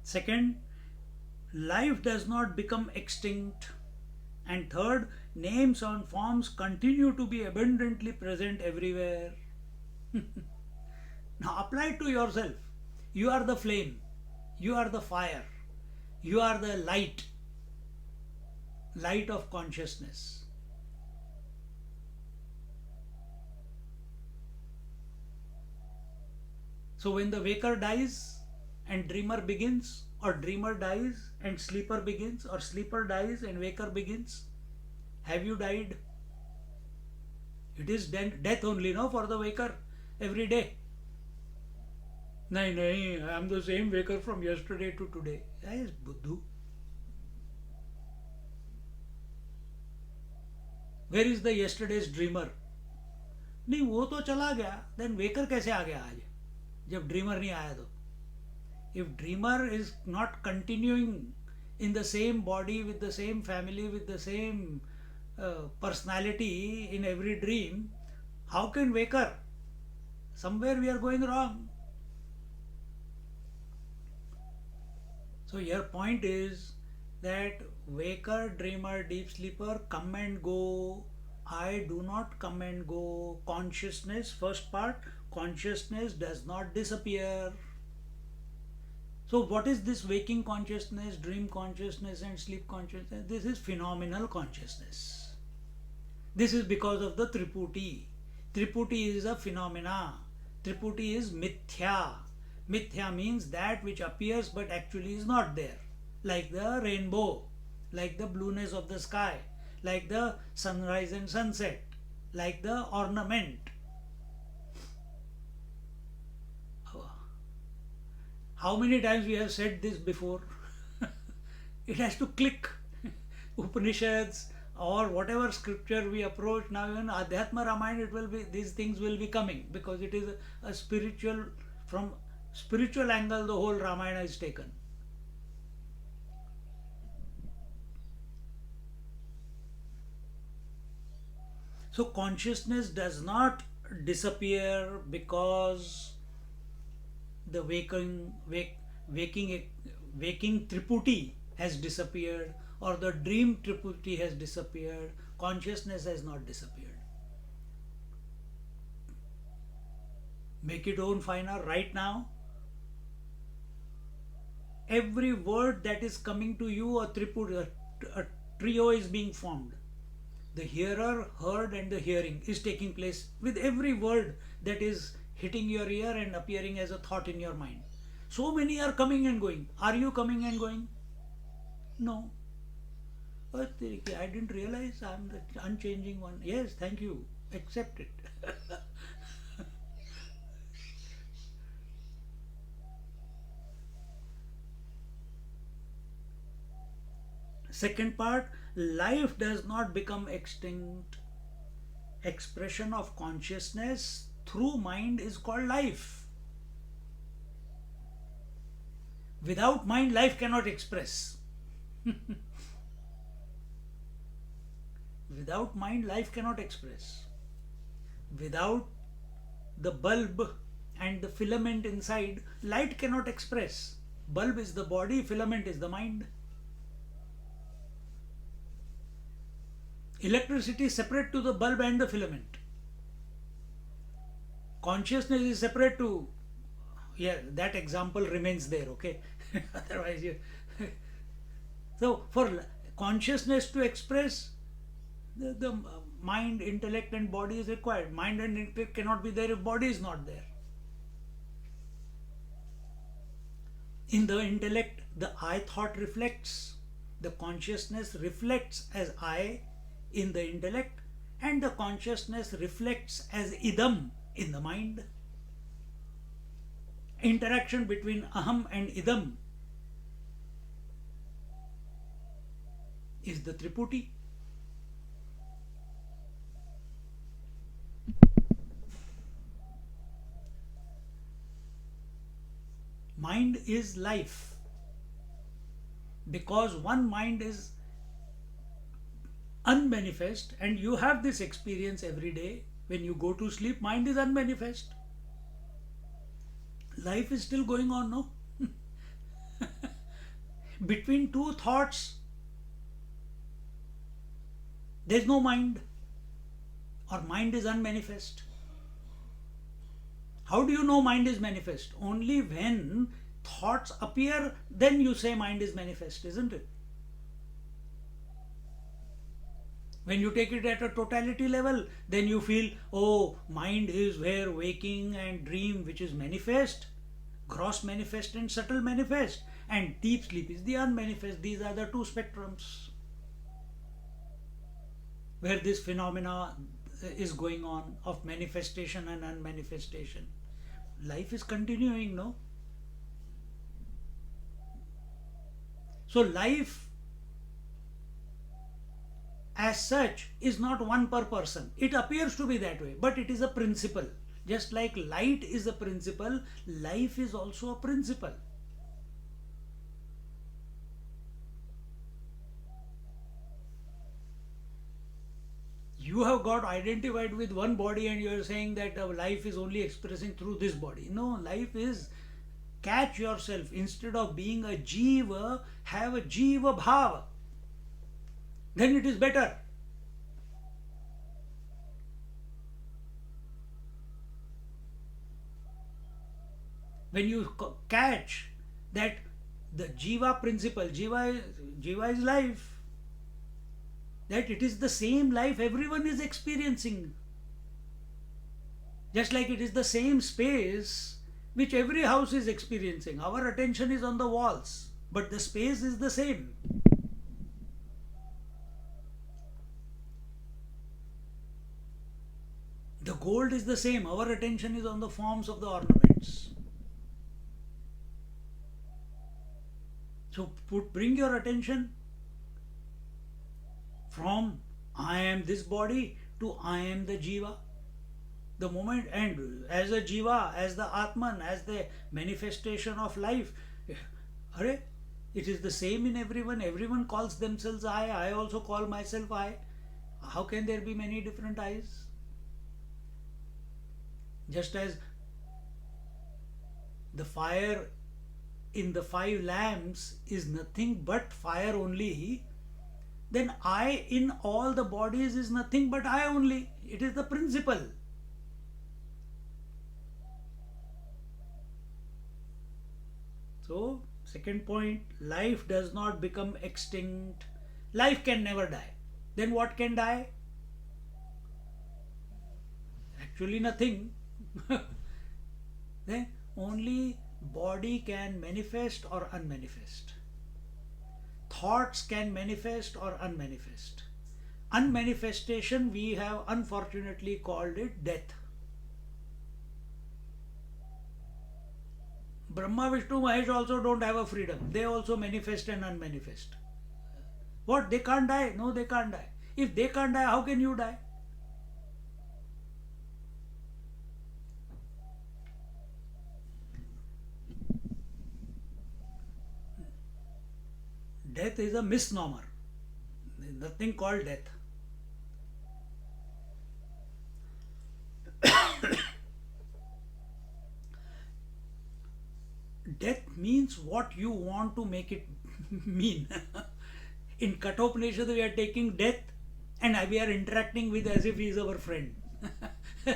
Second, life does not become extinct. And third, names and forms continue to be abundantly present everywhere. Now apply it to yourself. You are the flame, you are the fire, you are the light of consciousness. So when the waker dies and dreamer begins, or dreamer dies and sleeper begins, or sleeper dies and waker begins, have you died? It is death only, no, for the waker every day. Nahi, I am the same waker from yesterday to today. Yes, Buddhu. Where is the yesterday's dreamer? नहीं, वो तो चला गया. Then waker कैसे आ गया आज, जब dreamer नहीं आया तो? If dreamer is not continuing in the same body, with the same family, with the same personality in every dream, how can waker? Somewhere we are going wrong. So your point is that waker, dreamer, deep sleeper come and go. I do not come and go. Consciousness, first part, consciousness does not disappear. So what is this waking consciousness, dream consciousness and sleep consciousness? This is phenomenal consciousness. This is because of the Triputi. Triputi is a phenomena. Triputi is mithya. Mithya means that which appears but actually is not there. Like the rainbow, like the blueness of the sky, like the sunrise and sunset, like the ornament. How many times we have said this before? It has to click. Upanishads or whatever scripture we approach now, even Adhyatma Ramayana, it will be, these things will be coming, because it is a spiritual, from spiritual angle the whole Ramayana is taken. So consciousness does not disappear because the waking Triputi has disappeared, or the dream Triputi has disappeared. Consciousness has not disappeared. Make it own finer right now. Every word that is coming to you, a trio is being formed. The hearer, heard and the hearing is taking place with every word that is hitting your ear and appearing as a thought in your mind. So many are coming and going. Are you coming and going? No. I didn't realize I am the unchanging one. Yes, thank you. Accept it. Second part, life does not become extinct. Expression of consciousness through mind is called life. Without mind, life cannot express. Without mind, life cannot express. Without the bulb and the filament inside, light cannot express. Bulb is the body, filament is the mind. Electricity is separate to the bulb and the filament. Consciousness is separate to, yeah, that example remains there, okay? Otherwise, you. So, for consciousness to express, the mind, intellect, and body is required. Mind and intellect cannot be there if body is not there. In the intellect, the I thought reflects, the consciousness reflects as I in the intellect, and the consciousness reflects as idam in the mind. Interaction between aham and idam is the Triputi. Mind is life, because one mind is unmanifest, and you have this experience every day. When you go to sleep, mind is unmanifest. Life is still going on, no? Between two thoughts, there is no mind, or mind is unmanifest. How do you know mind is manifest? Only when thoughts appear, then you say mind is manifest, isn't it? When you take it at a totality level, then you feel, oh, mind is where waking and dream, which is manifest, gross manifest and subtle manifest, and deep sleep is the unmanifest. These are the two spectrums where this phenomena is going on of manifestation and unmanifestation. Life is continuing, no? So life as such is not one per person. It appears to be that way, but it is a principle. Just like light is a principle, life is also a principle. You have got identified with one body and you are saying that life is only expressing through this body. No, life is, catch yourself. Instead of being a jiva, have a jiva bhava. Then it is better. When you catch that the jiva principle, jiva is life, that it is the same life everyone is experiencing. Just like it is the same space which every house is experiencing. Our attention is on the walls, but the space is the same. The gold is the same. Our attention is on the forms of the ornaments. So bring your attention from I am this body to I am the jiva. The moment, and as a jiva, as the Atman, as the manifestation of life, it is the same in everyone. Everyone calls themselves I also call myself I. How can there be many different I's? Just as the fire in the 5 lamps is nothing but fire only, then I in all the bodies is nothing but I only. It is the principle. So, second point, life does not become extinct. Life can never die. Then what can die? Actually nothing. Then only body can manifest or unmanifest. Thoughts can manifest or unmanifest. Unmanifestation we have unfortunately called it death. Brahma, Vishnu, Mahesh also don't have a freedom. They also manifest and unmanifest. What? They can't die? No, they can't die. If they can't die, how can you die? Death is a misnomer. There is nothing called death. death means what you want to make it mean. In Kathopanishad, we are taking death and we are interacting with as if he is our friend.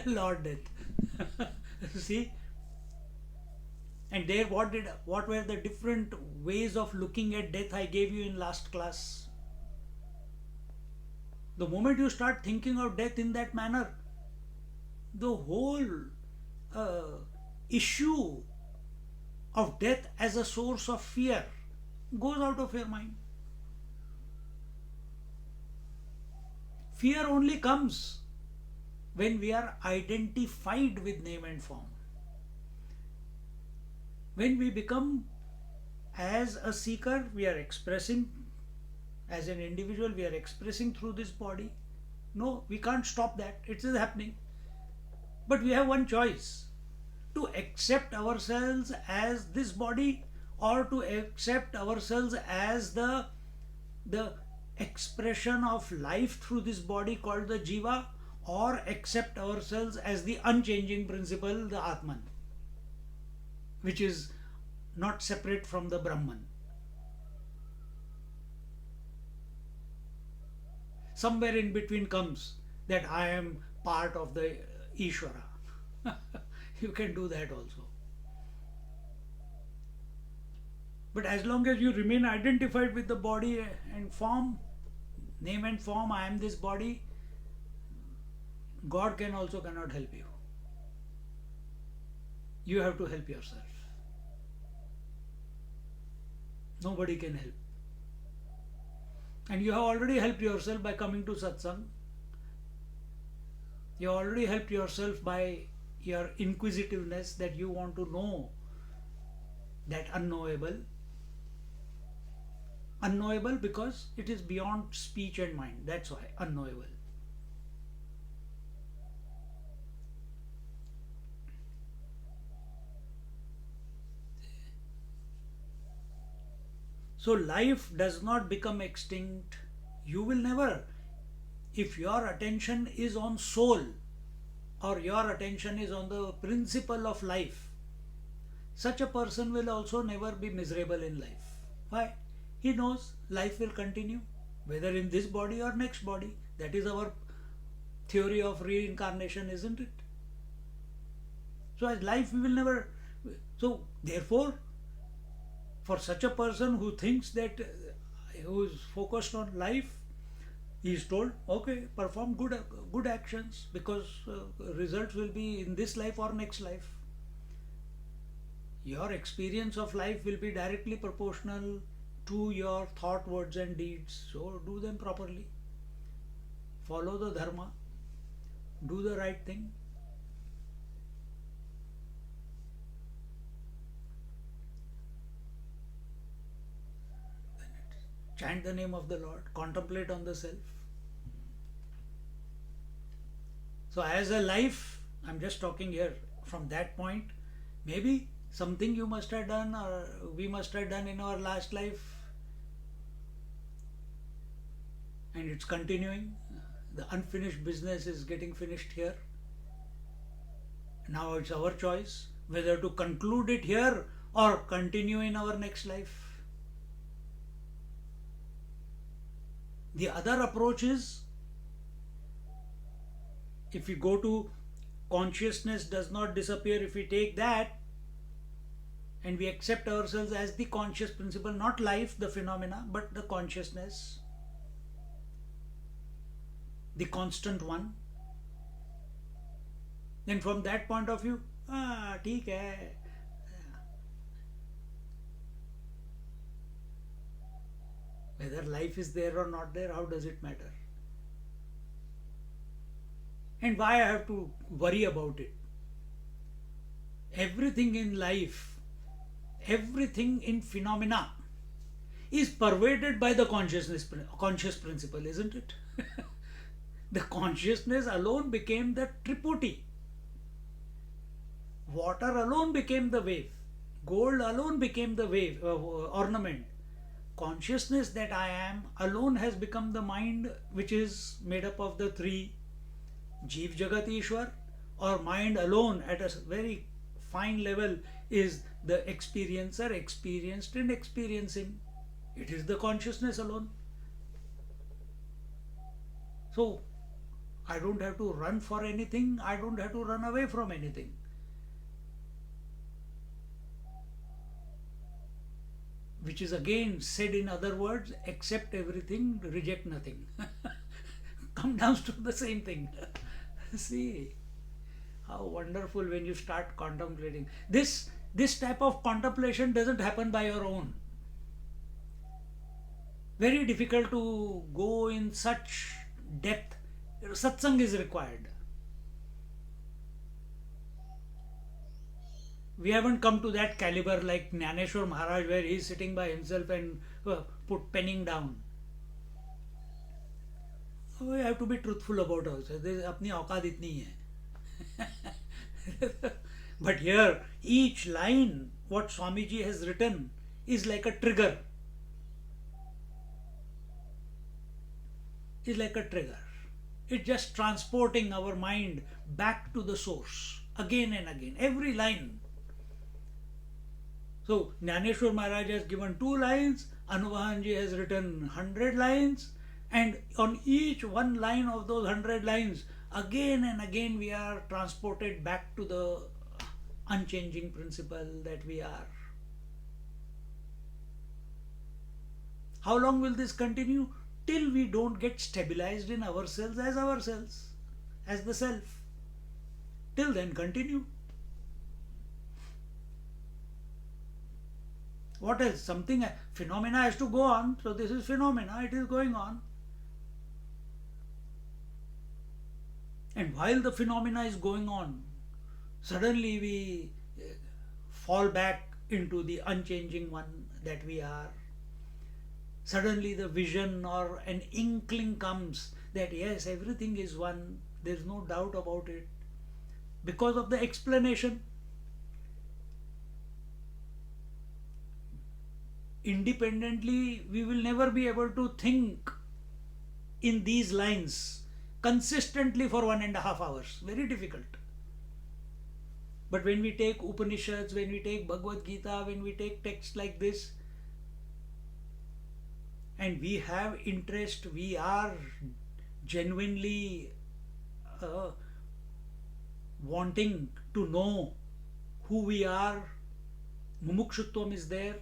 Lord Death. See? And there, what were the different ways of looking at death I gave you in last class? The moment you start thinking of death in that manner, the whole issue of death as a source of fear goes out of your mind. Fear only comes when we are identified with name and form. When we become, as a seeker, we are expressing, as an individual, we are expressing through this body. No, we can't stop that. It is happening. But we have one choice: to accept ourselves as this body, or to accept ourselves as the expression of life through this body called the Jiva, or accept ourselves as the unchanging principle, the Atman, which is not separate from the Brahman. Somewhere in between comes that I am part of the Ishvara. You can do that also. But as long as you remain identified with the body and form, name and form, I am this body, God cannot help you. You have to help yourself. Nobody can help. And you have already helped yourself by coming to satsang. You have already helped yourself by your inquisitiveness, that you want to know that unknowable. Unknowable because it is beyond speech and mind. That's why unknowable. So life does not become extinct. You will never. If your attention is on soul, or your attention is on the principle of life, such a person will also never be miserable in life. Why? He knows life will continue, whether in this body or next body. That is our theory of reincarnation, isn't it? So as life, we will never. So therefore, for such a person who thinks that, who is focused on life, he is told, okay, perform good actions, because results will be in this life or next life. Your experience of life will be directly proportional to your thought, words and deeds. So do them properly. Follow the dharma. Do the right thing. Chant the name of the Lord. Contemplate on the self. So as a life, I'm just talking here from that point, maybe something you must have done, or we must have done in our last life, and it's continuing. The unfinished business is getting finished here. Now it's our choice whether to conclude it here or continue in our next life. The other approach is, if we go to consciousness does not disappear, if we take that and we accept ourselves as the conscious principle, not life, the phenomena, but the consciousness, the constant one, then from that point of view, theek hai. Whether life is there or not there, how does it matter? And why I have to worry about it? Everything in life, everything in phenomena is pervaded by the conscious principle, isn't it? The consciousness alone became the tripoti. Water alone became the wave. Gold alone became the wave, ornament. Consciousness that I am alone has become the mind, which is made up of the three, Jeev Jagat Ishwar, or mind alone at a very fine level is the experiencer experienced and experiencing. It is the consciousness alone. So I don't have to run for anything, I don't have to run away from anything. Which is again said in other words, accept everything, reject nothing. Come down to the same thing. See how wonderful when you start contemplating. This type of contemplation doesn't happen by your own. Very difficult to go in such depth. Satsang is required. We haven't come to that caliber like Jnaneshwar Maharaj, where he is sitting by himself and put penning down. We have to be truthful about ourselves. अपनी औकात इतनी है. But here, each line what Swamiji has written is like a trigger. Is like a trigger. It's just transporting our mind back to the source again and again. Every line. So Jnaneshwar Maharaj has given 2 lines, Anuvahanji has written 100 lines, and on each one line of those 100 lines, again and again we are transported back to the unchanging principle that we are. How long will this continue? Till we don't get stabilized in ourselves, as the self. Till then, continue. What else? Something, phenomena has to go on. So this is phenomena, it is going on. And while the phenomena is going on, suddenly we fall back into the unchanging one that we are. Suddenly the vision or an inkling comes that yes, everything is one, there is no doubt about it, because of the explanation. Independently, we will never be able to think in these lines consistently for 1.5 hours. Very difficult. But when we take Upanishads, when we take Bhagavad Gita, when we take texts like this, and we have interest, we are genuinely wanting to know who we are, mumukshutvam is there,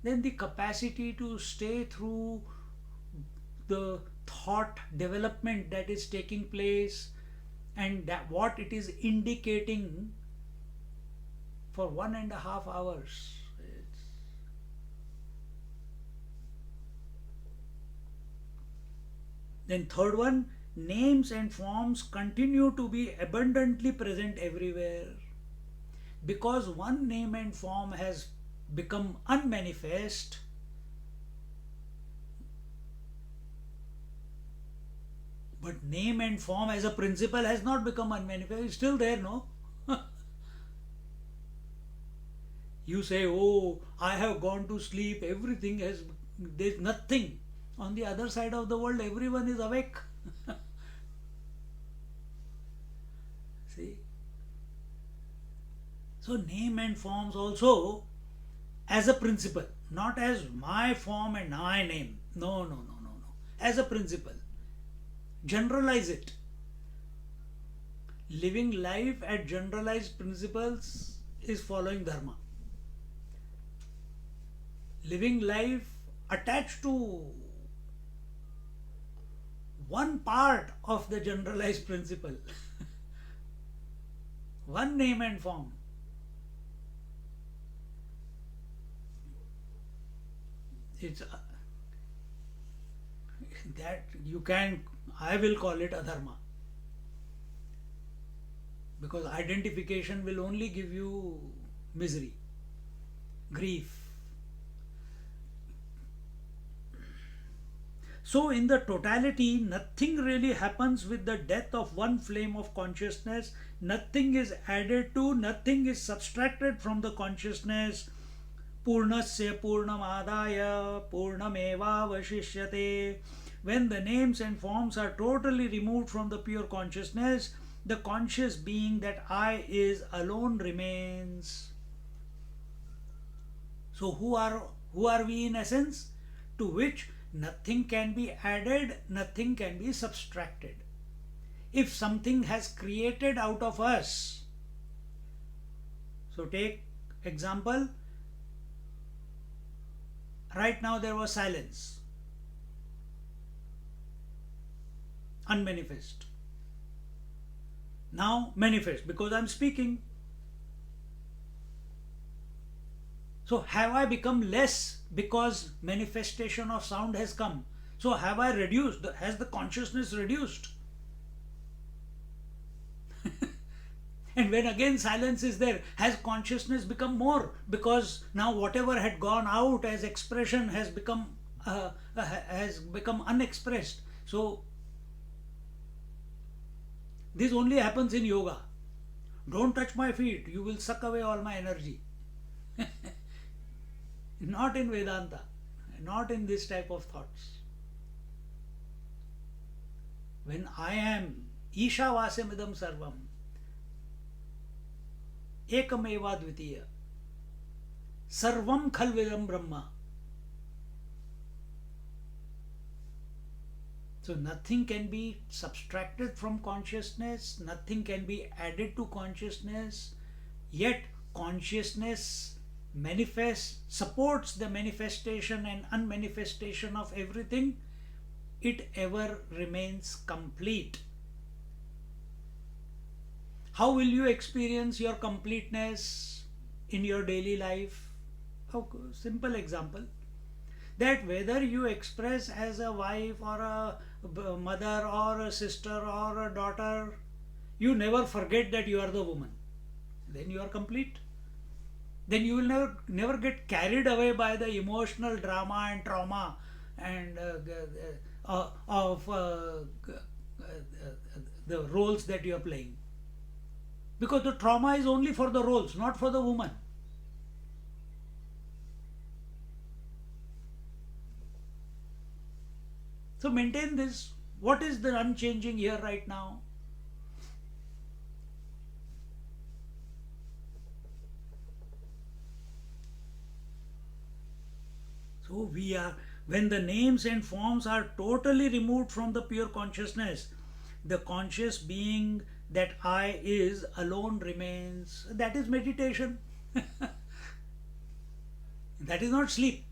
then the capacity to stay through the thought development that is taking place and that what it is indicating for 1.5 hours. Then third one, names and forms continue to be abundantly present everywhere. Because one name and form has become unmanifest, but name and form as a principle has not become unmanifest. It's still there, no? You say, oh, I have gone to sleep, everything has, there's nothing. On the other side of the world, everyone is awake. See? So name and forms also as a principle, not as my form and my name. No. As a principle. Generalize it. Living life at generalized principles is following dharma. Living life attached to one part of the generalized principle, one name and form, it's that you can, I will call it adharma, because identification will only give you misery, grief. So in the totality, nothing really happens with the death of one flame of consciousness. Nothing is added to, nothing is subtracted from the consciousness. Purnasya Purnamadaya Purnameva Vashishyate. When the names and forms are totally removed from the pure consciousness, the conscious being that I is alone remains. So who are we in essence? To which nothing can be added, nothing can be subtracted. If something has created out of us, so take example, right now there was silence, unmanifest. Now manifest because I'm speaking. So have I become less because manifestation of sound has come? So have I reduced? Has the consciousness reduced? And when again silence is there, has consciousness become more? Because now whatever had gone out as expression has become unexpressed. So this only happens in yoga. Don't touch my feet, you will suck away all my energy. Not in Vedanta, not in this type of thoughts. When I am Ishavasya Sarvam, Ekameva Dvitiya, Sarvam Khalvidam Brahma. So nothing can be subtracted from consciousness, nothing can be added to consciousness, yet consciousness manifests, supports the manifestation and unmanifestation of everything. It ever remains complete. How will you experience your completeness in your daily life? Simple example, that whether you express as a wife or a mother or a sister or a daughter, you never forget that you are the woman. Then you are complete. Then you will never get carried away by the emotional drama and trauma and of the roles that you are playing. Because the trauma is only for the roles, not for the woman. So maintain this. What is the unchanging here right now? So we are, when the names and forms are totally removed from the pure consciousness, the conscious being that I is alone remains. That is meditation. That is not sleep.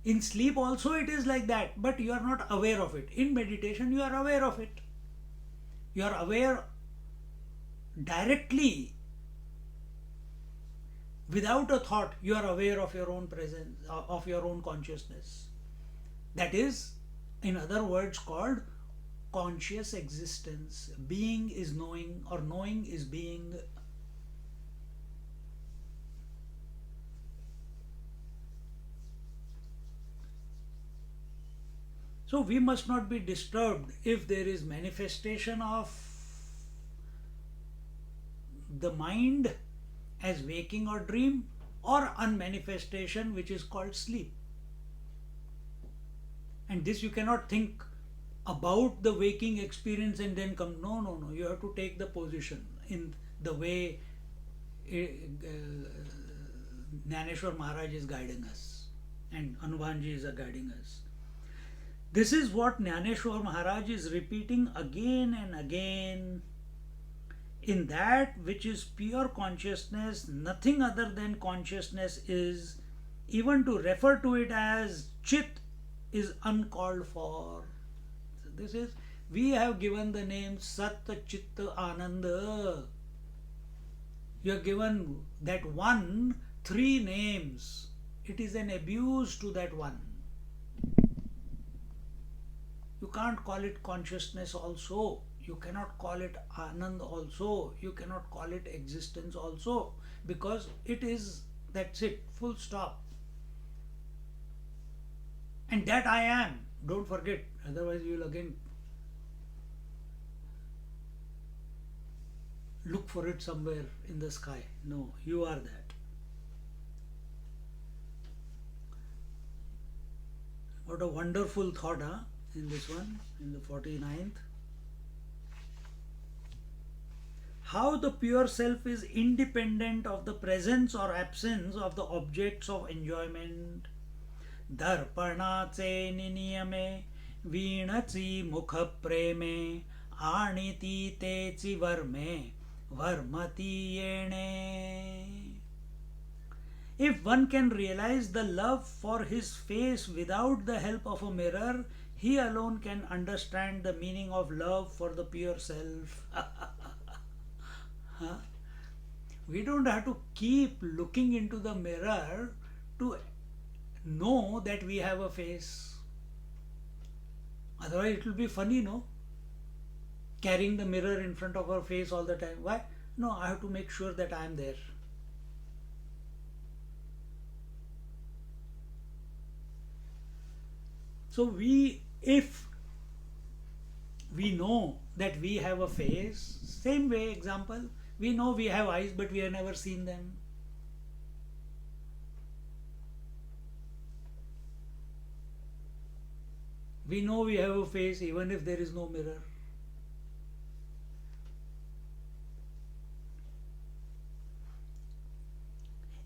In sleep also it is like that, but you are not aware of it. In meditation you are aware of it. You are aware directly. Without a thought, you are aware of your own presence, of your own consciousness. That is, in other words, called conscious existence. Being is knowing, or knowing is being. So we must not be disturbed if there is manifestation of the mind as waking or dream, or unmanifestation which is called sleep. And this you cannot think about the waking experience and then come. No. You have to take the position in the way Jnaneshwar Maharaj is guiding us and Hanumanji is guiding us. This is what Jnaneshwar Maharaj is repeating again and again. In that which is pure consciousness, nothing other than consciousness is. Even to refer to it as Chit is uncalled for. So this is, we have given the name Sat Chit Ananda. You have given that one 3 names. It is an abuse to that one. You can't call it consciousness also. You cannot call it Anand also. You cannot call it existence also. Because it is, that's it, full stop. And that I am. Don't forget. Otherwise you will again look for it somewhere in the sky. No, you are that. What a wonderful thought, huh? In this one, in the 49th. how the pure self is independent of the presence or absence of the objects of enjoyment. दर्पणाचे निनियमे वीणची मुख प्रेमे आणि ती तेची वर्मे वर्मती येणे. If one can realize the love for his face without the help of a mirror, he alone can understand the meaning of love for the pure self. Huh? We don't have to keep looking into the mirror to know that we have a face. Otherwise, it will be funny, no? Carrying the mirror in front of our face all the time. Why? No, I have to make sure that I am there. So if we know that we have a face, same way, example, we know we have eyes, but we have never seen them. We know we have a face even if there is no mirror.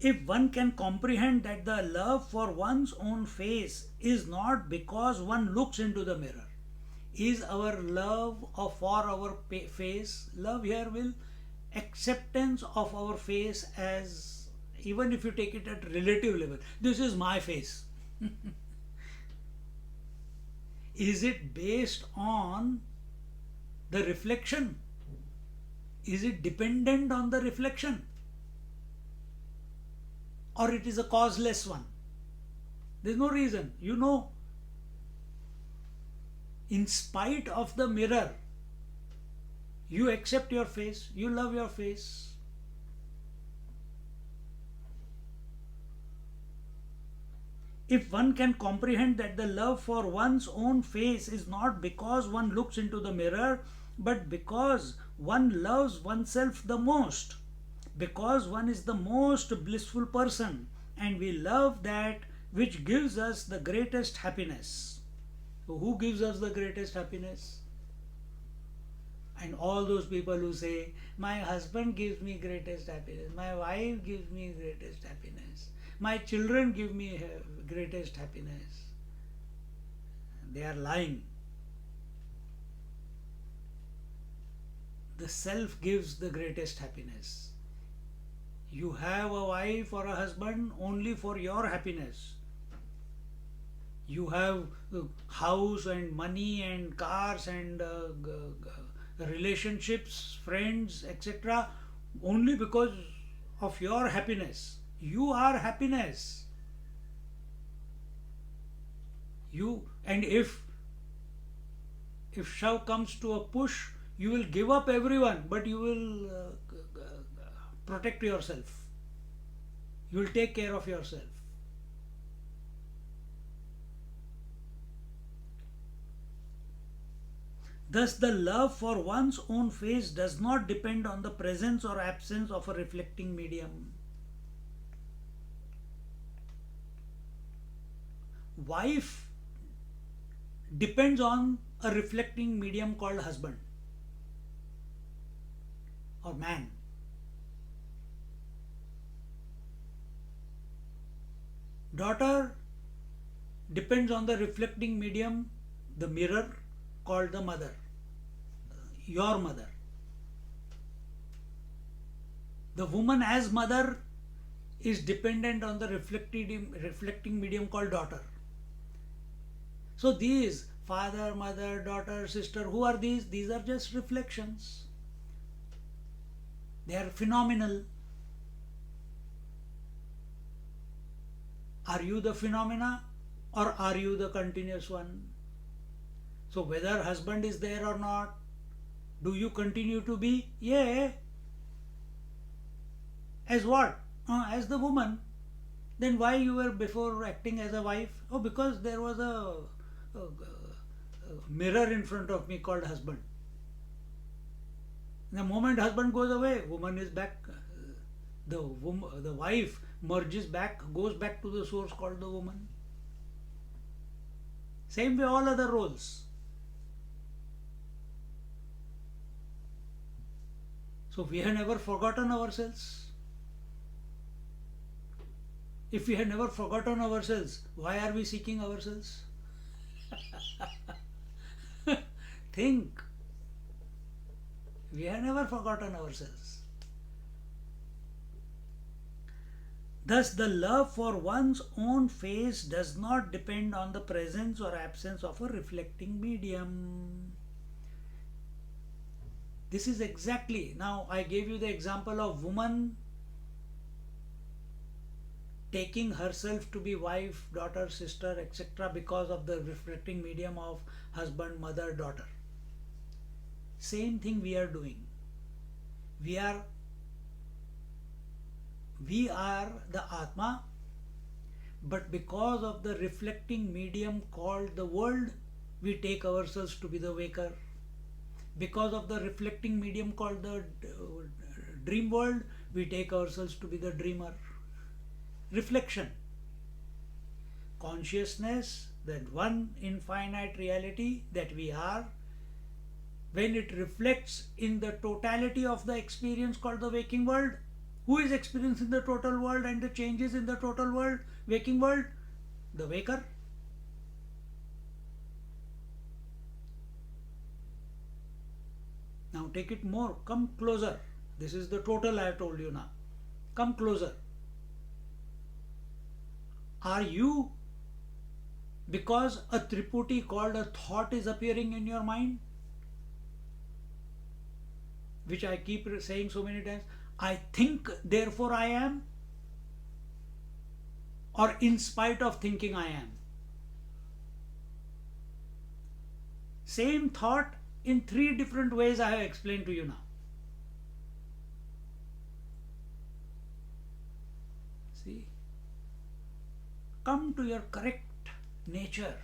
If one can comprehend that the love for one's own face is not because one looks into the mirror, is our love for our face, love here will acceptance of our face as, even if you take it at relative level, this is my face. Is it based on the reflection? Is it dependent on the reflection? Or it is a causeless one? There is no reason. You know, in spite of the mirror, you accept your face, you love your face. If one can comprehend that the love for one's own face is not because one looks into the mirror, but because one loves oneself the most, because one is the most blissful person, and we love that which gives us the greatest happiness. So who gives us the greatest happiness? And all those people who say, my husband gives me greatest happiness, my wife gives me greatest happiness, my children give me greatest happiness, they are lying. The self gives the greatest happiness. You have a wife or a husband only for your happiness. You have house and money and cars and relationships, friends, etc. only because of your happiness. You are happiness. And if shove comes to a push, you will give up everyone, but you will protect yourself. You will take care of yourself. Thus, the love for one's own face does not depend on the presence or absence of a reflecting medium. Wife depends on a reflecting medium called husband or man. Daughter depends on the reflecting medium, the mirror called the mother, your mother. The woman as mother is dependent on the reflecting medium called daughter. So these father, mother, daughter, sister, who are these? These are just reflections. They are phenomenal. Are you the phenomena or are you the continuous one? So whether husband is there or not, do you continue to be? Yeah. As what? As the woman. Then why you were before acting as a wife? Oh, because there was a mirror in front of me called husband. The moment husband goes away, woman is back. The wife merges back, goes back to the source called the woman. Same way all other roles. So we have never forgotten ourselves. If we have never forgotten ourselves, why are we seeking ourselves? Think. We have never forgotten ourselves. Thus, the love for one's own face does not depend on the presence or absence of a reflecting medium. This is exactly, now I gave you the example of woman taking herself to be wife, daughter, sister, etc. because of the reflecting medium of husband, mother, daughter. Same thing we are doing. We are the Atma, but because of the reflecting medium called the world, we take ourselves to be the waker. Because of the reflecting medium called the dream world, we take ourselves to be the dreamer. Reflection. Consciousness, that one infinite reality that we are, when it reflects in the totality of the experience called the waking world, who is experiencing the total world and the changes in the total world, waking world? The waker. Now take it more, come closer. This is the total I have told you now. Come closer. Are you, because a Triputi called a thought is appearing in your mind, which I keep saying so many times, I think therefore I am, or in spite of thinking I am? Same thought in 3 different ways I have explained to you now. See? Come to your correct nature.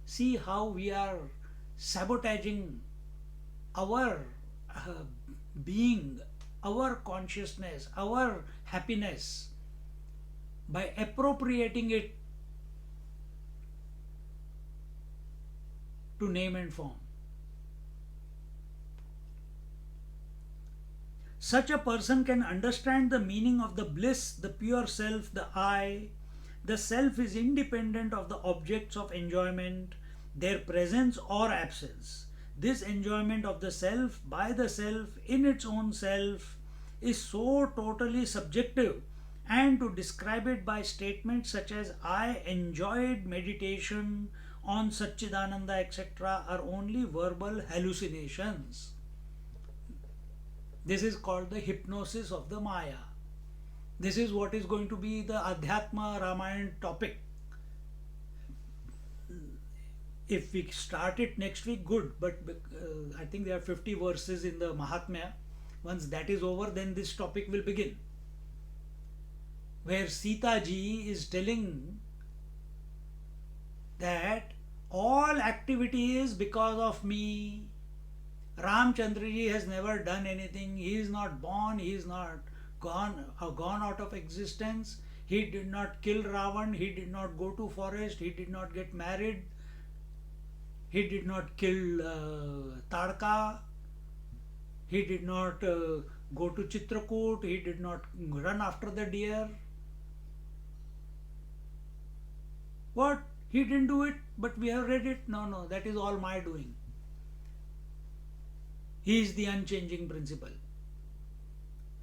See how we are sabotaging our being, our consciousness, our happiness by appropriating it to name and form. Such a person can understand the meaning of the bliss, the pure self, the I. The self is independent of the objects of enjoyment, their presence or absence. This enjoyment of the self by the self in its own self is so totally subjective, and to describe it by statements such as I enjoyed meditation on Satchidananda, etc., are only verbal hallucinations. This is called the hypnosis of the Maya. This is what is going to be the Adhyatma Ramayana topic. If we start it next week, good, but I think there are 50 verses in the Mahatmya. Once that is over, then this topic will begin, where Sita ji is telling that all activity is because of me. Ramchandra ji has never done anything. He is not born. He is not gone out of existence. He did not kill Ravan. He did not go to forest. He did not get married. He did not kill Tadka. He did not go to Chitrakoot. He did not run after the deer. What? He didn't do it, but we have read it. No, that is all my doing. He is the unchanging principle.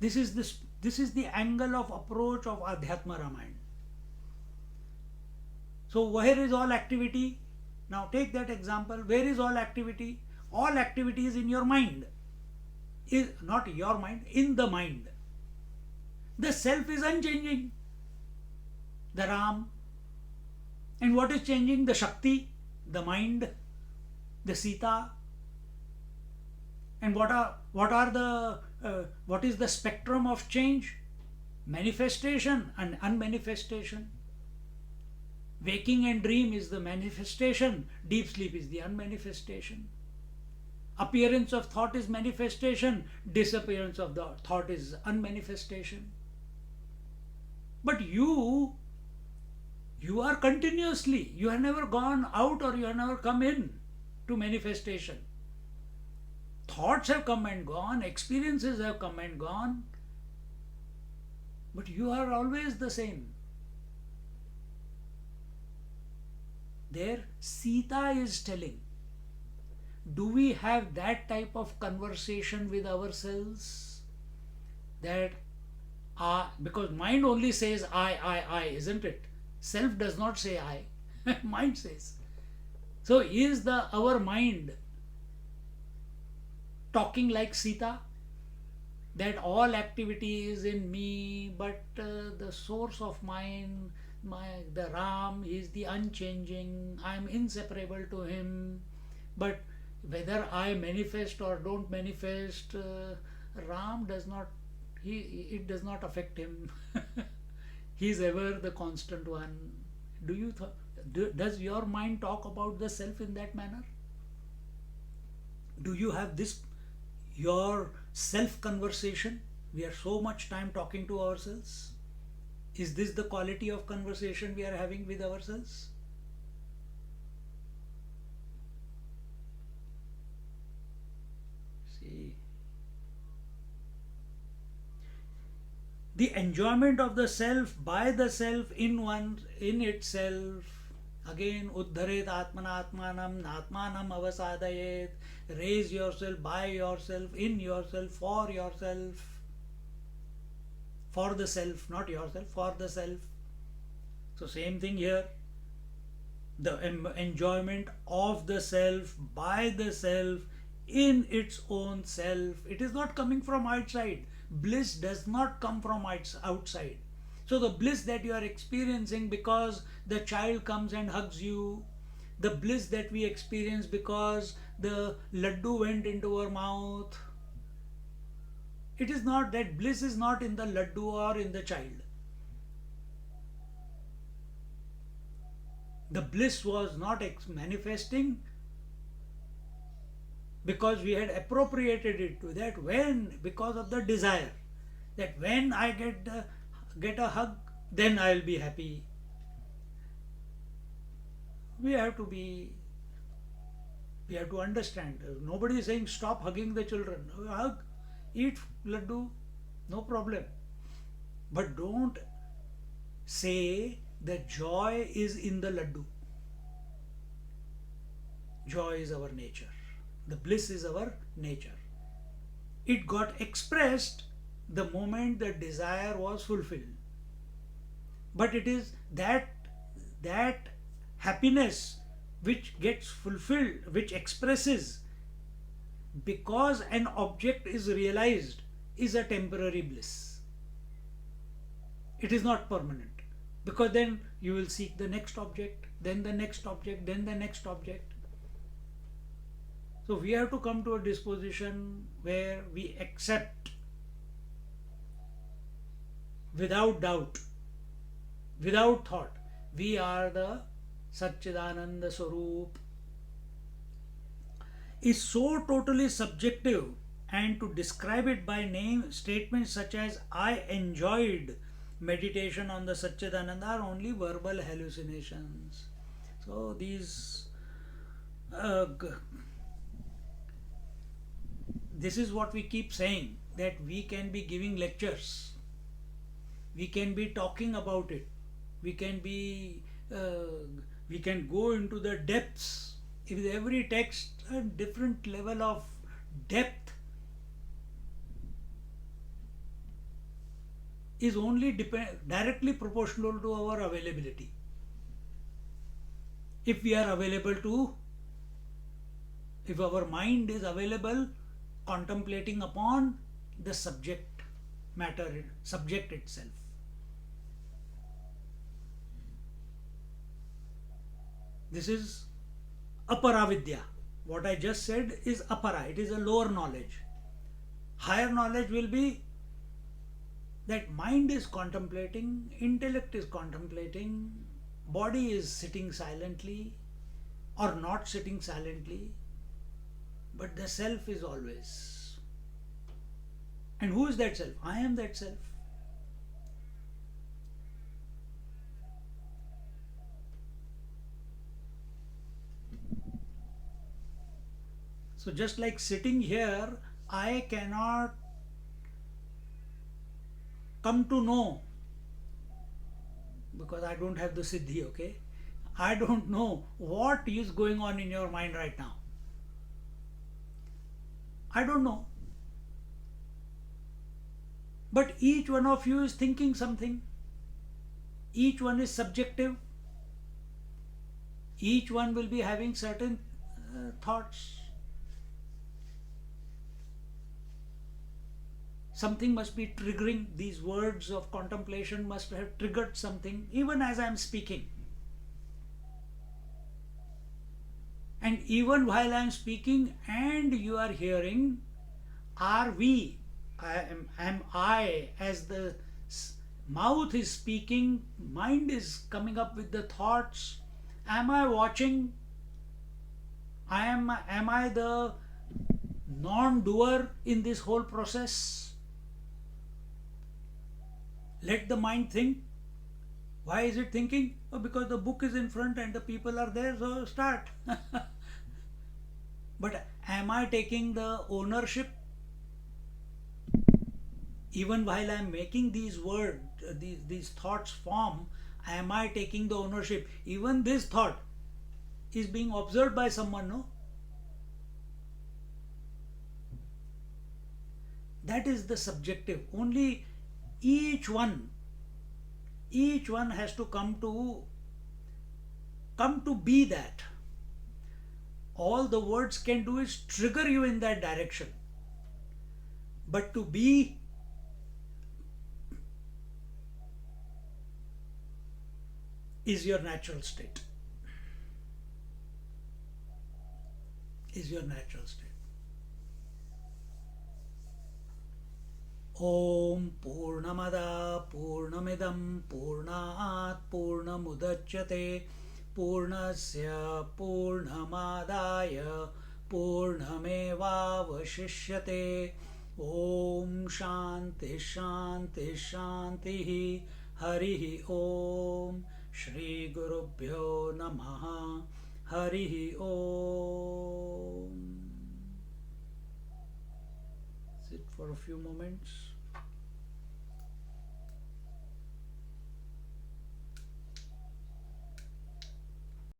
This is the angle of approach of Adhyatma Ramayana. So where is all activity? Now take that example. Where is all activity? All activity is in your mind. Is not your mind, in the mind. The self is unchanging. The Ram. And what is changing? The Shakti, the mind, the Sita. And what is the spectrum of change? Manifestation and unmanifestation. Waking and dream is the manifestation. Deep sleep is the unmanifestation. Appearance of thought is manifestation. Disappearance of the thought is unmanifestation. But you are continuously. You have never gone out or you have never come in to manifestation. Thoughts have come and gone, experiences have come and gone, but you are always the same. There, Sita is telling, do we have that type of conversation with ourselves? That because mind only says I, isn't it? Self does not say I, mind says. So is our mind talking like Sita? That all activity is in me, but the source of mine, the Ram, is the unchanging. I am inseparable to him. But whether I manifest or don't manifest, Ram does not. It does not affect him. He is ever the constant one. Does your mind talk about the self in that manner? Do you have this your self conversation? We are so much time talking to ourselves. Is this the quality of conversation we are having with ourselves? See, the enjoyment of the self by the self in itself. Again, uddharet atmanam atmanam avasadayet. Raise yourself by yourself, in yourself, for the self, not yourself, for the self. So same thing here. The enjoyment of the self by the self in its own self. It is not coming from outside. Bliss does not come from outside. So the bliss that you are experiencing because the child comes and hugs you, the bliss that we experience because the laddu went into our mouth, it is not that. Bliss is not in the laddu or in the child. The bliss was not manifesting because we had appropriated it to that. When? Because of the desire that when I get a hug, then I will be happy. We have to understand. Nobody is saying stop hugging the children. Hug, eat laddu, no problem. But don't say that joy is in the laddu. Joy is our nature. The bliss is our nature. It got expressed the moment the desire was fulfilled. But it is that happiness which gets fulfilled, which expresses because an object is realized, is a temporary bliss. It is not permanent. Because then you will seek the next object, then the next object, then the next object. So we have to come to a disposition where we accept without doubt, without thought, we are the Satchidananda Swarup. Is so totally subjective, and to describe it by name, statements such as I enjoyed meditation on the Satchidananda are only verbal hallucinations. So these this is what we keep saying, that we can be giving lectures, we can be talking about it, we can go into the depths. With every text a different level of depth is only directly proportional to our availability. If our mind is available contemplating upon the subject itself. This is aparavidya. What I just said is apara, it is a lower knowledge. Higher knowledge will be that mind is contemplating, intellect is contemplating, body is sitting silently or not sitting silently, but the self is always. And who is that self? I am that self. So just like sitting here, I cannot come to know because I don't have the siddhi, okay? I don't know what is going on in your mind right now. I don't know. But each one of you is thinking something. Each one is subjective. Each one will be having certain thoughts. Something must be triggering. These words of contemplation must have triggered something, even as I am speaking. And even while I am speaking and you are hearing, are we, am I, as the mouth is speaking, mind is coming up with the thoughts, am I watching? Am I the non-doer in this whole process? Let the mind think. Why is it thinking? Oh, because the book is in front and the people are there, so start. But am I taking the ownership? Even while I am making these words, these thoughts form, am I taking the ownership? Even this thought is being observed by someone, no? That is the subjective. Only each one has to come to be that. All the words can do is trigger you in that direction. But to be is your natural state. Is your natural state. Om Purnamada Purnamidam Purnat Purnamudachyate Purnasya Purnamadaya Purnamevavashishyate. Om Shanti Shanti Shanti Harihi Om. Shri Gurubhyo Namaha. Harihi Om. Sit for a few moments.